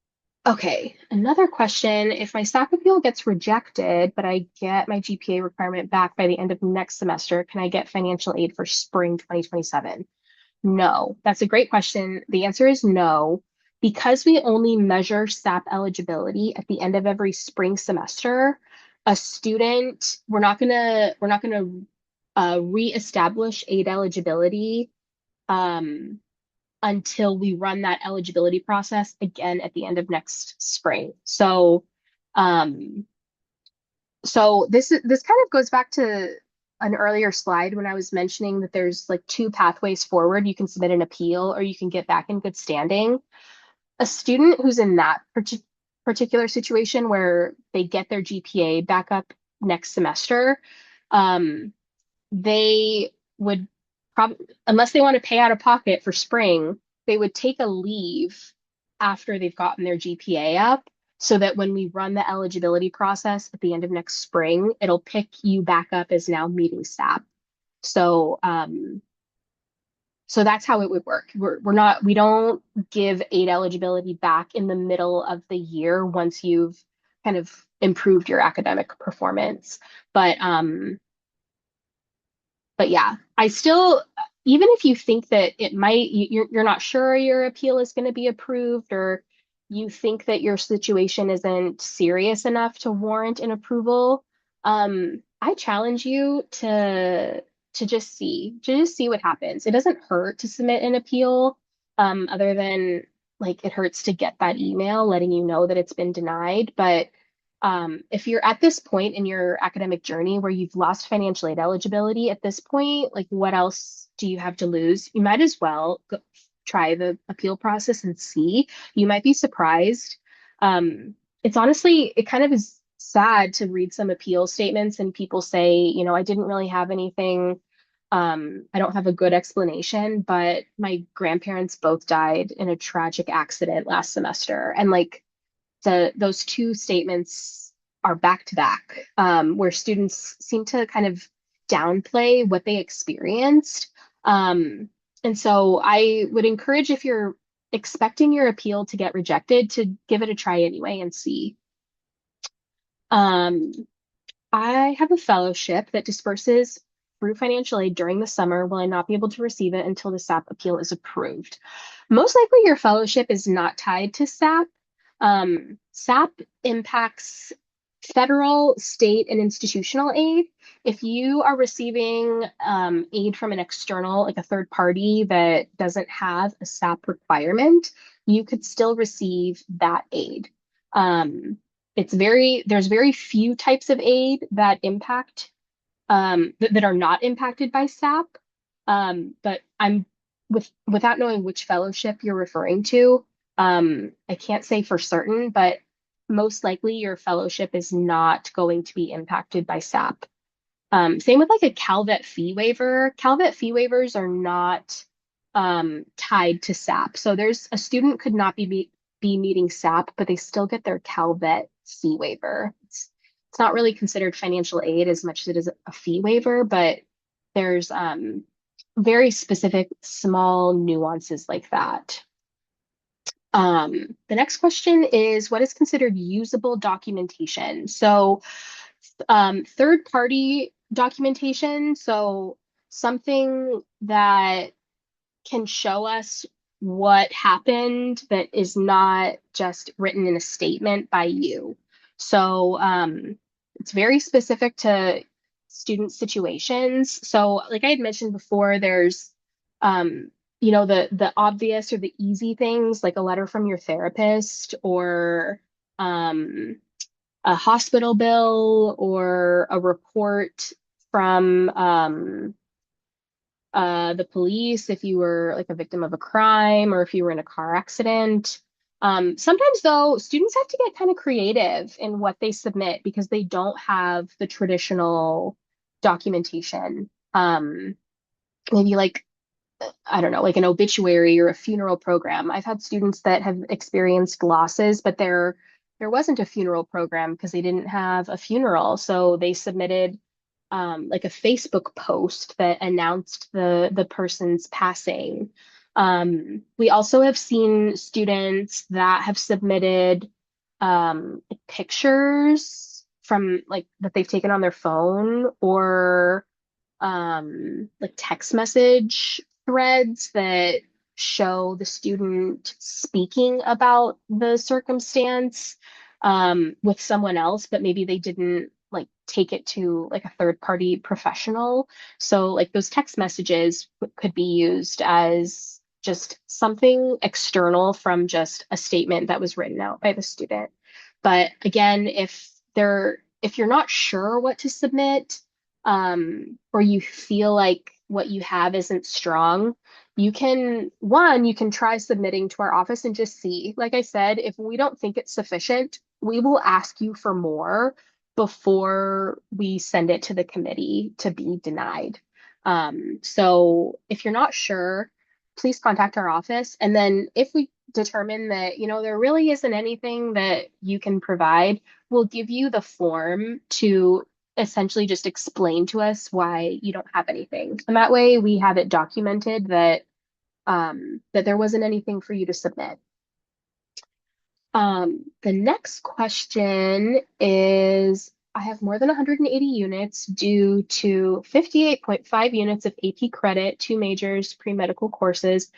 okay, another question. If my SAP appeal gets rejected, but I get my GPA requirement back by the end of next semester, can I get financial aid for spring 2027? No, that's a great question. The answer is no. Because we only measure SAP eligibility at the end of every spring semester, a student, we're not gonna reestablish aid eligibility um, until we run that eligibility process again at the end of next spring. Um, so this kind of goes back to an earlier slide when I was mentioning that there's like two pathways forward. You can submit an appeal or you can get back in good standing. A student who's in that particular situation where they get their GPA back up next semester, um, they would probably, unless they want to pay out of pocket for spring, they would take a leave after they've gotten their GPA up so that when we run the eligibility process at the end of next spring, it'll pick you back up as now meeting SAP. So, so that's how it would work. We don't give aid eligibility back in the middle of the year once you've kind of improved your academic performance. But but yeah, I still, even if you think that it might, you're not sure your appeal is going to be approved, or you think that your situation isn't serious enough to warrant an approval, I challenge you to just see what happens. It doesn't hurt to submit an appeal, other than like it hurts to get that email letting you know that it's been denied. But if you're at this point in your academic journey where you've lost financial aid eligibility at this point, like what else do you have to lose? You might as well try the appeal process and see. You might be surprised. It's honestly, it kind of is sad to read some appeal statements and people say, you know, I didn't really have anything. I don't have a good explanation, but my grandparents both died in a tragic accident last semester. And like, those two statements are back to back, where students seem to kind of downplay what they experienced. Um, and so I would encourage if you're expecting your appeal to get rejected to give it a try anyway and see. Um, I have a fellowship that disperses through financial aid during the summer. Will I not be able to receive it until the SAP appeal is approved? Most likely, your fellowship is not tied to SAP. SAP impacts federal, state, and institutional aid. If you are receiving aid from an external, like a third party that doesn't have a SAP requirement, you could still receive that aid. There's very few types of aid that impact that are not impacted by SAP. But without knowing which fellowship you're referring to, I can't say for certain, but most likely your fellowship is not going to be impacted by SAP. Same with like a Calvet fee waiver. Calvet fee waivers are not tied to SAP. So there's a student could not be meeting SAP, but they still get their Calvet fee waiver. It's not really considered financial aid as much as it is a fee waiver, but there's very specific small nuances like that. The next question is what is considered usable documentation? So third party documentation, so something that can show us what happened that is not just written in a statement by you. So it's very specific to student situations. So like I had mentioned before, there's you know, the obvious or the easy things like a letter from your therapist or um a hospital bill or a report from the police if you were like a victim of a crime or if you were in a car accident. Sometimes though, students have to get kind of creative in what they submit because they don't have the traditional documentation. Maybe like I don't know, like an obituary or a funeral program. I've had students that have experienced losses, but there wasn't a funeral program because they didn't have a funeral. So they submitted like a Facebook post that announced the person's passing. We also have seen students that have submitted pictures from like that they've taken on their phone or like text message threads that show the student speaking about the circumstance with someone else, but maybe they didn't like take it to like a third party professional. So like those text messages could be used as just something external from just a statement that was written out by the student. But again, if you're not sure what to submit, or you feel like what you have isn't strong, you can try submitting to our office and just see. Like I said, if we don't think it's sufficient, we will ask you for more before we send it to the committee to be denied. So if you're not sure, please contact our office. And then if we determine that, there really isn't anything that you can provide, we'll give you the form to essentially just explain to us why you don't have anything. And that way we have it documented that there wasn't anything for you to submit. The next question is, I have more than 180 units due to 58.5 units of AP credit, two majors, pre-medical courses.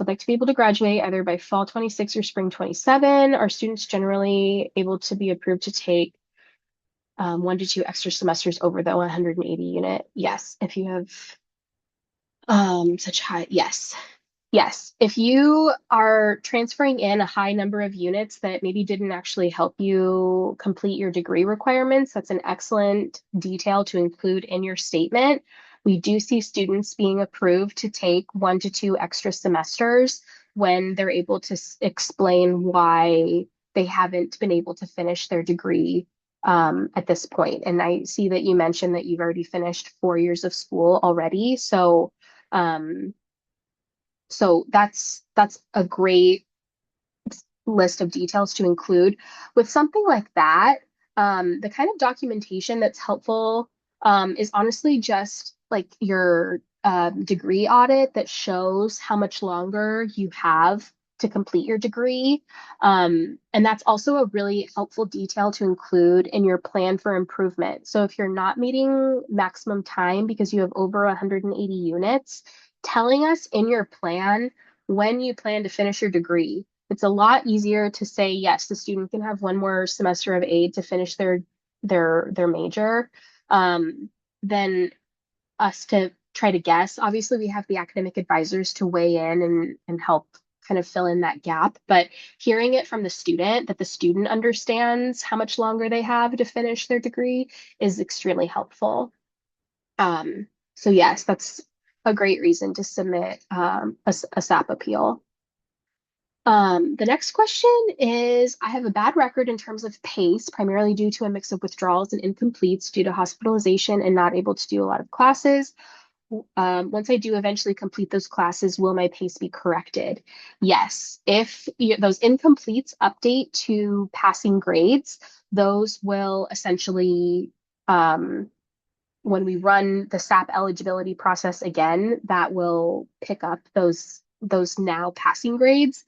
I'd like to be able to graduate either by fall 26 or spring 27. Are students generally able to be approved to take 1 to 2 extra semesters over the 180 unit? Yes. If you have such high, yes. Yes, if you are transferring in a high number of units that maybe didn't actually help you complete your degree requirements, that's an excellent detail to include in your statement. We do see students being approved to take 1 to 2 extra semesters when they're able to explain why they haven't been able to finish their degree at this point. And I see that you mentioned that you've already finished 4 years of school already. Um, so that's a great list of details to include. With something like that, the kind of documentation that's helpful is honestly just like your degree audit that shows how much longer you have to complete your degree. And that's also a really helpful detail to include in your plan for improvement. So if you're not meeting maximum time because you have over 180 units, telling us in your plan when you plan to finish your degree. It's a lot easier to say, yes, the student can have one more semester of aid to finish their major, than us to try to guess. Obviously, we have the academic advisors to weigh in and help kind of fill in that gap. But hearing it from the student, that the student understands how much longer they have to finish their degree is extremely helpful. So yes, that's a great reason to submit a SAP appeal. The next question is, I have a bad record in terms of pace, primarily due to a mix of withdrawals and incompletes due to hospitalization and not able to do a lot of classes. Once I do eventually complete those classes, will my pace be corrected? Yes. If those incompletes update to passing grades, those will essentially, when we run the SAP eligibility process again, that will pick up those now passing grades.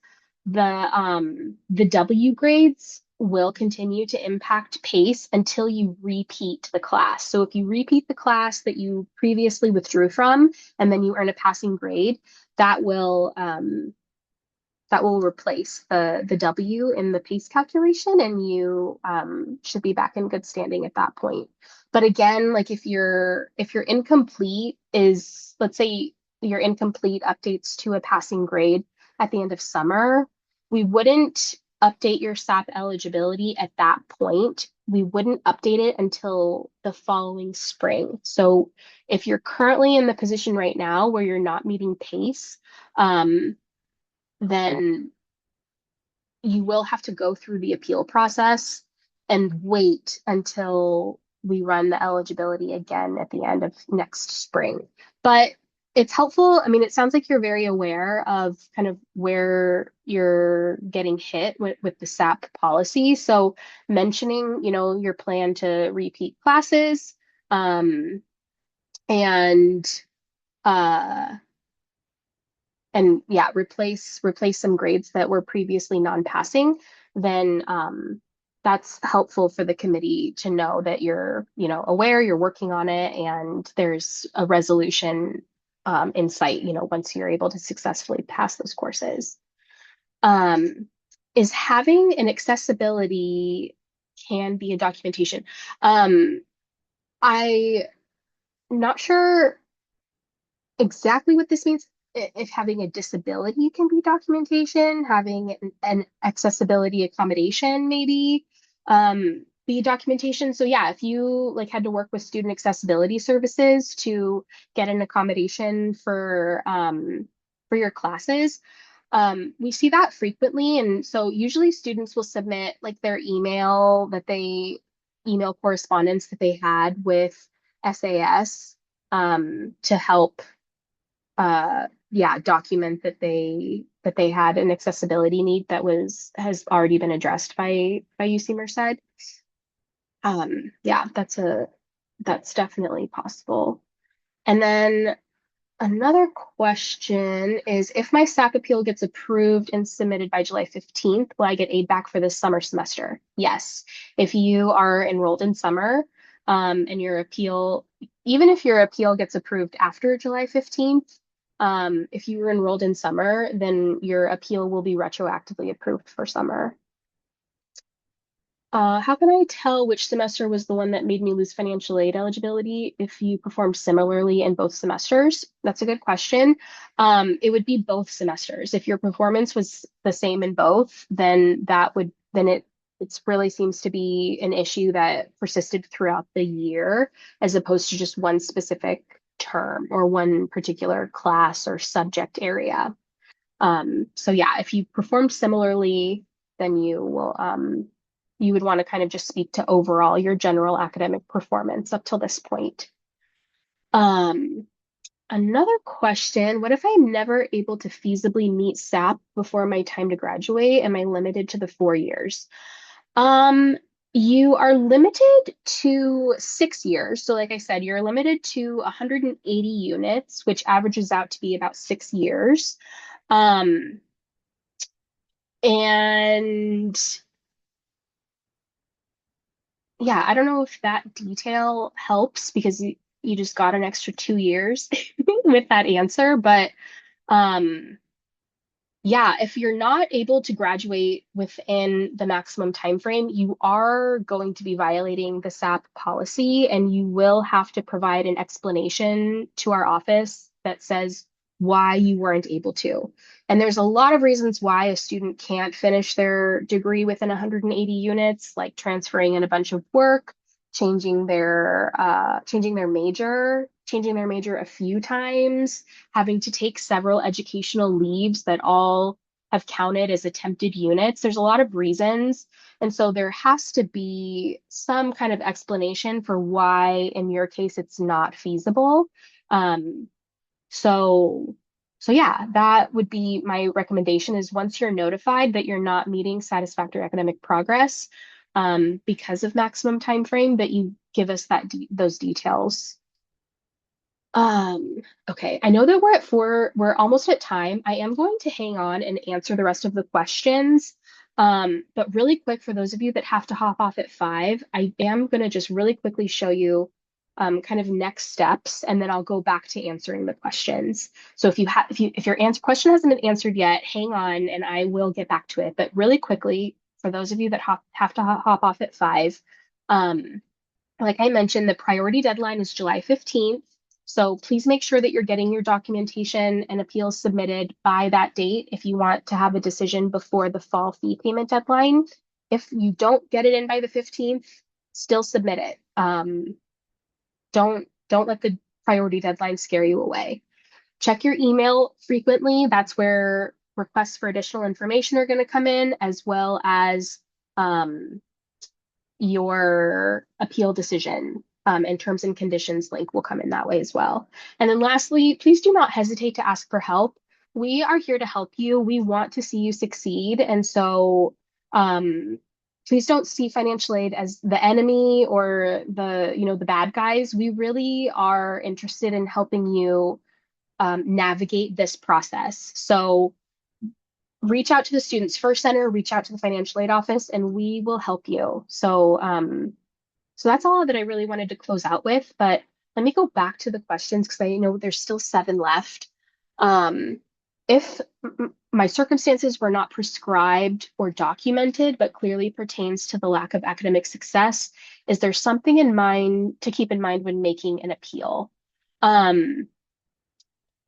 The W grades will continue to impact PACE until you repeat the class. So if you repeat the class that you previously withdrew from and then you earn a passing grade, that will replace the W in the PACE calculation, and you should be back in good standing at that point. But again, like if your incomplete is, let's say your incomplete updates to a passing grade at the end of summer, we wouldn't update your SAP eligibility at that point. We wouldn't update it until the following spring. So if you're currently in the position right now where you're not meeting PACE, then you will have to go through the appeal process and wait until we run the eligibility again at the end of next spring. But it's helpful. I mean, it sounds like you're very aware of kind of where you're getting hit with the SAP policy. So mentioning, your plan to repeat classes, um, and uh, and yeah, replace some grades that were previously non-passing, then that's helpful for the committee to know that you're, aware, you're working on it, and there's a resolution in sight, once you're able to successfully pass those courses. Um, is having an accessibility can be a documentation. Um, I'm not sure exactly what this means. If having a disability can be documentation, having an accessibility accommodation maybe be documentation. So yeah, if you like had to work with student accessibility services to get an accommodation for your classes, we see that frequently. And so usually students will submit like their email correspondence that they had with SAS to help document that they had an accessibility need that has already been addressed by UC Merced. Yeah, that's definitely possible. And then another question is, if my SAP appeal gets approved and submitted by July 15th, will I get aid back for this summer semester? Yes. If you are enrolled in summer, and even if your appeal gets approved after July 15th, if you were enrolled in summer, then your appeal will be retroactively approved for summer. How can I tell which semester was the one that made me lose financial aid eligibility if you performed similarly in both semesters? That's a good question. It would be both semesters. If your performance was the same in both, then it really seems to be an issue that persisted throughout the year, as opposed to just one specific term or one particular class or subject area. So yeah, if you performed similarly, then you would want to kind of just speak to overall your general academic performance up till this point. Um, Another question, what if I'm never able to feasibly meet SAP before my time to graduate? Am I limited to the 4 years? Um, you are limited to 6 years. So like I said, you're limited to 180 units, which averages out to be about 6 years. Um, and yeah, I don't know if that detail helps because you just got an extra 2 years with that answer, but um yeah, if you're not able to graduate within the maximum time frame, you are going to be violating the SAP policy, and you will have to provide an explanation to our office that says why you weren't able to. And there's a lot of reasons why a student can't finish their degree within 180 units, like transferring in a bunch of work, changing their major a few times, having to take several educational leaves that all have counted as attempted units. There's a lot of reasons. And so there has to be some kind of explanation for why, in your case, it's not feasible. Um, so, so yeah, that would be my recommendation is once you're notified that you're not meeting satisfactory academic progress, because of maximum time frame, that you give us those details. Um, okay, I know that we're at 4, we're almost at time. I am going to hang on and answer the rest of the questions. But really quick, for those of you that have to hop off at 5, I am going to just really quickly show you kind of next steps, and then I'll go back to answering the questions. So if your answer question hasn't been answered yet, hang on and I will get back to it. But really quickly, for those of you that have to hop off at 5, um, like I mentioned, the priority deadline is July 15th. So please make sure that you're getting your documentation and appeals submitted by that date if you want to have a decision before the fall fee payment deadline. If you don't get it in by the 15th, still submit it. Don't let the priority deadline scare you away. Check your email frequently. That's where requests for additional information are going to come in, as well as um, your appeal decision and terms and conditions link will come in that way as well. And then lastly, please do not hesitate to ask for help. We are here to help you. We want to see you succeed. And so please don't see financial aid as the enemy or the bad guys. We really are interested in helping you navigate this process. So reach out to the Students First Center, reach out to the financial aid office, and we will help you. So that's all that I really wanted to close out with. But let me go back to the questions because I know there's still 7 left. Um, if my circumstances were not prescribed or documented, but clearly pertains to the lack of academic success, is there something in mind to keep in mind when making an appeal? Um,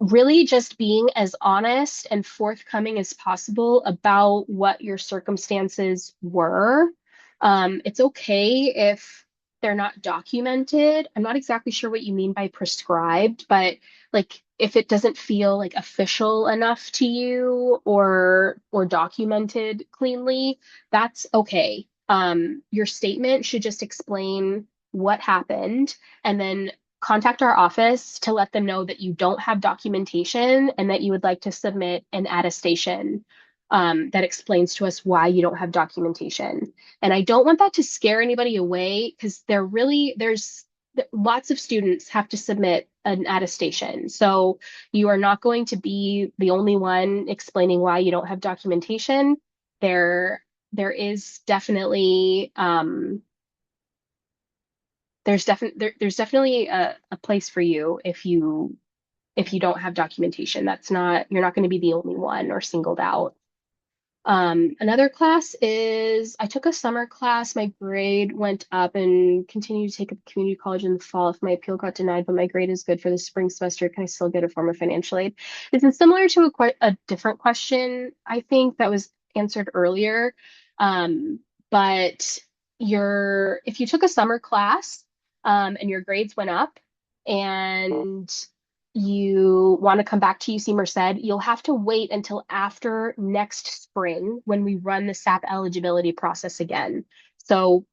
really just being as honest and forthcoming as possible about what your circumstances were. It's okay if they're not documented. I'm not exactly sure what you mean by prescribed, but like if it doesn't feel like official enough to you or documented cleanly, that's okay. Your statement should just explain what happened and then contact our office to let them know that you don't have documentation and that you would like to submit an attestation that explains to us why you don't have documentation. And I don't want that to scare anybody away because there's lots of students have to submit an attestation. So you are not going to be the only one explaining why you don't have documentation. There is definitely there's definitely a place for you if you don't have documentation. That's not You're not going to be the only one or singled out. Another class is I took a summer class. My grade went up and continued to take a community college in the fall. If my appeal got denied, but my grade is good for the spring semester, can I still get a form of financial aid? This is similar to a different question, I think, that was answered earlier. But if you took a summer class and your grades went up and you want to come back to UC Merced, you'll have to wait until after next spring when we run the SAP eligibility process again. So,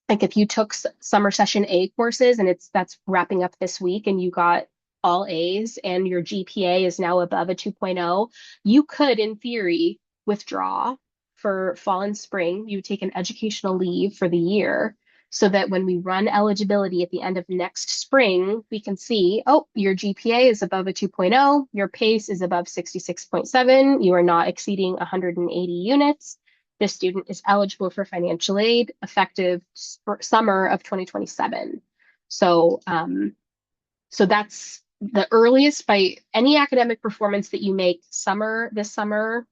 like if you took summer session A courses and that's wrapping up this week and you got all A's and your GPA is now above a 2.0, you could, in theory, withdraw for fall and spring. You take an educational leave for the year so that when we run eligibility at the end of next spring, we can see, oh, your GPA is above a 2.0, your PACE is above 66.7, you are not exceeding 180 units. This student is eligible for financial aid effective summer of 2027. So that's the earliest by any academic performance that you make this summer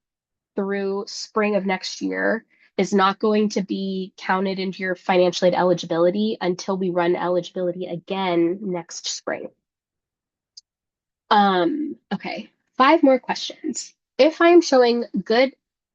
through spring of next year is not going to be counted into your financial aid eligibility until we run eligibility again next spring. Okay, 5 more questions. If I'm showing good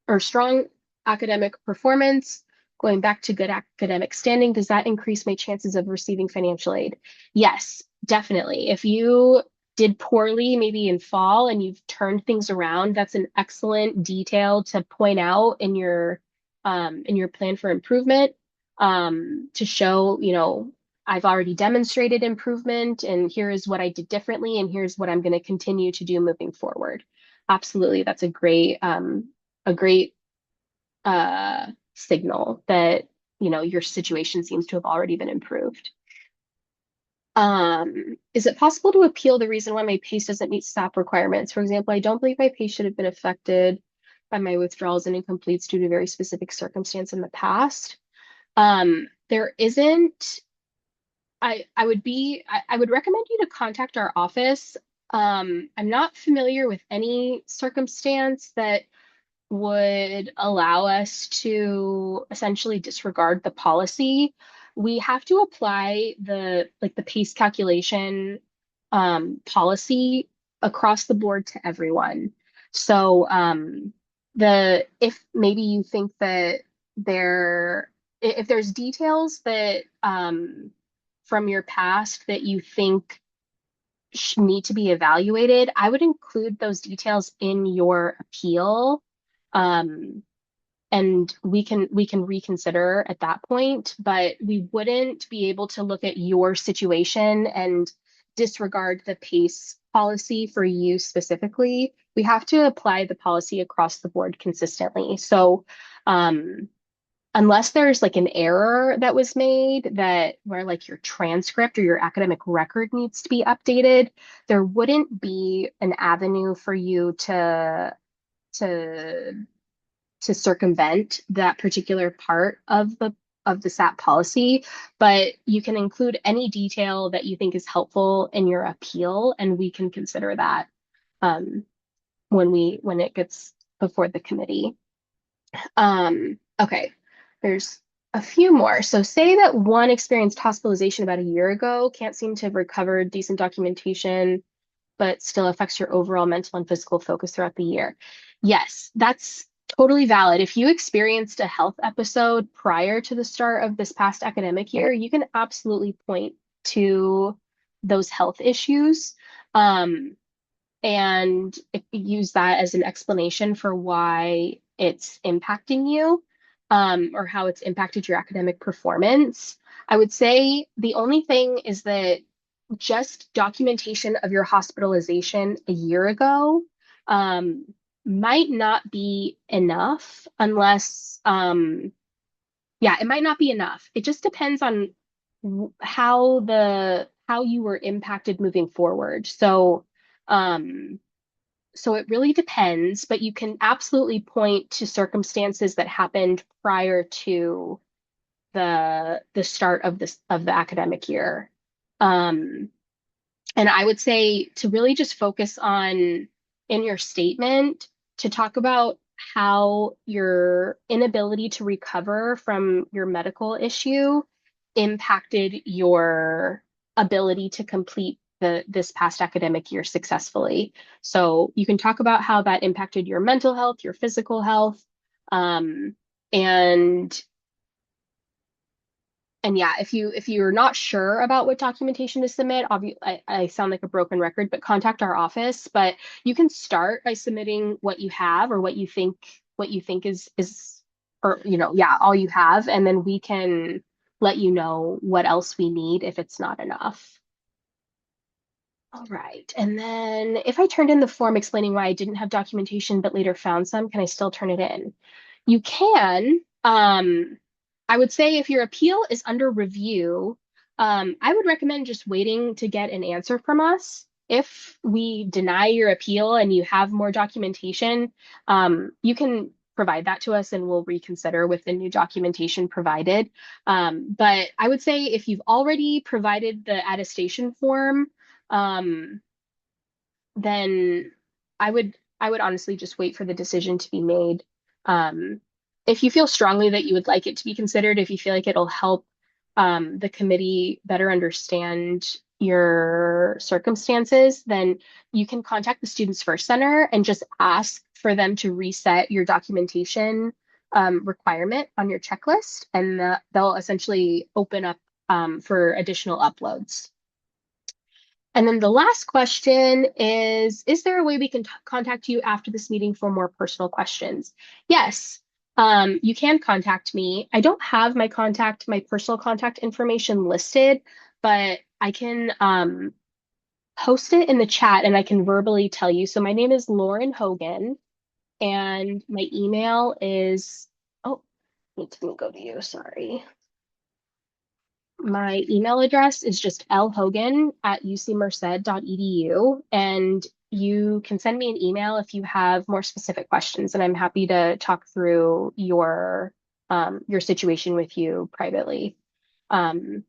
or strong academic performance, going back to good academic standing, does that increase my chances of receiving financial aid? Yes, definitely. If you did poorly maybe in fall and you've turned things around, that's an excellent detail to point out in your plan for improvement to show, I've already demonstrated improvement and here is what I did differently and here's what I'm going to continue to do moving forward. Absolutely, that's a great signal that your situation seems to have already been improved. Is it possible to appeal the reason why my PACE doesn't meet SAP requirements? For example, I don't believe my PACE should have been affected by my withdrawals and incompletes due to very specific circumstance in the past. There isn't. I would recommend you to contact our office. I'm not familiar with any circumstance that would allow us to essentially disregard the policy. We have to apply the PACE calculation policy across the board to everyone. So if maybe you think that if there's details that from your past that you think need to be evaluated, I would include those details in your appeal. Um, and we can reconsider at that point, but we wouldn't be able to look at your situation and disregard the PACE policy for you specifically. We have to apply the policy across the board consistently. So, unless there's like an error that was made that where like your transcript or your academic record needs to be updated, there wouldn't be an avenue for you to to circumvent that particular part of the SAP policy, but you can include any detail that you think is helpful in your appeal, and we can consider that um, when it gets before the committee. Okay, there's a few more. So say that one experienced hospitalization about a year ago, can't seem to have recovered decent documentation, but still affects your overall mental and physical focus throughout the year. Yes, that's totally valid. If you experienced a health episode prior to the start of this past academic year, you can absolutely point to those health issues. And if you use that as an explanation for why it's impacting you, or how it's impacted your academic performance, I would say the only thing is that just documentation of your hospitalization a year ago um, might not be enough unless, yeah, it might not be enough. It just depends on how you were impacted moving forward. Um, so it really depends, but you can absolutely point to circumstances that happened prior to the start of the academic year. Um, and I would say to really just focus on in your statement to talk about how your inability to recover from your medical issue impacted your ability to complete this past academic year successfully. So you can talk about how that impacted your mental health, your physical health, um, and and yeah, if you're not sure about what documentation to submit, I sound like a broken record, but contact our office. But you can start by submitting what you have or what you think is or yeah, all you have, and then we can let you know what else we need if it's not enough. All right. And then if I turned in the form explaining why I didn't have documentation but later found some, can I still turn it in? You can. I would say if your appeal is under review, I would recommend just waiting to get an answer from us. If we deny your appeal and you have more documentation, you can provide that to us and we'll reconsider with the new documentation provided. But I would say if you've already provided the attestation form, um, then I would honestly just wait for the decision to be made. Um, if you feel strongly that you would like it to be considered, if you feel like it'll help the committee better understand your circumstances, then you can contact the Students First Center and just ask for them to reset your documentation requirement on your checklist, and they'll essentially open up for additional uploads. And then the last question is there a way we can contact you after this meeting for more personal questions? Yes, you can contact me. I don't have my personal contact information listed, but I can post it in the chat and I can verbally tell you. So my name is Lauren Hogan and my email is, oh, it didn't go to you, sorry. My email address is just lhogan@ucmerced.edu, and you can send me an email if you have more specific questions, and I'm happy to talk through your situation with you privately. Um,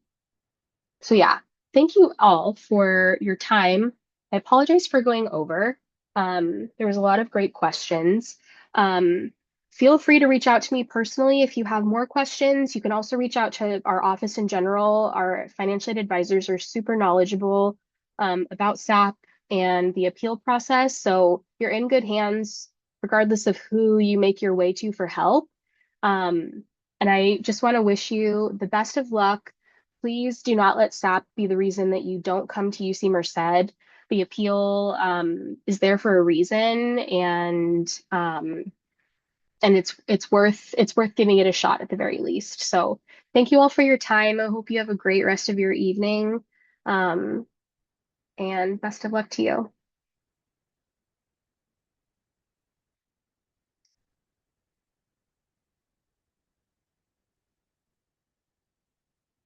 so yeah, thank you all for your time. I apologize for going over. There was a lot of great questions. Um, Feel free to reach out to me personally if you have more questions. You can also reach out to our office in general. Our financial aid advisors are super knowledgeable about SAP and the appeal process. So you're in good hands, regardless of who you make your way to for help. And I just want to wish you the best of luck. Please do not let SAP be the reason that you don't come to UC Merced. The appeal is there for a reason, and it's worth giving it a shot at the very least. So thank you all for your time. I hope you have a great rest of your evening. Um, and best of luck to you.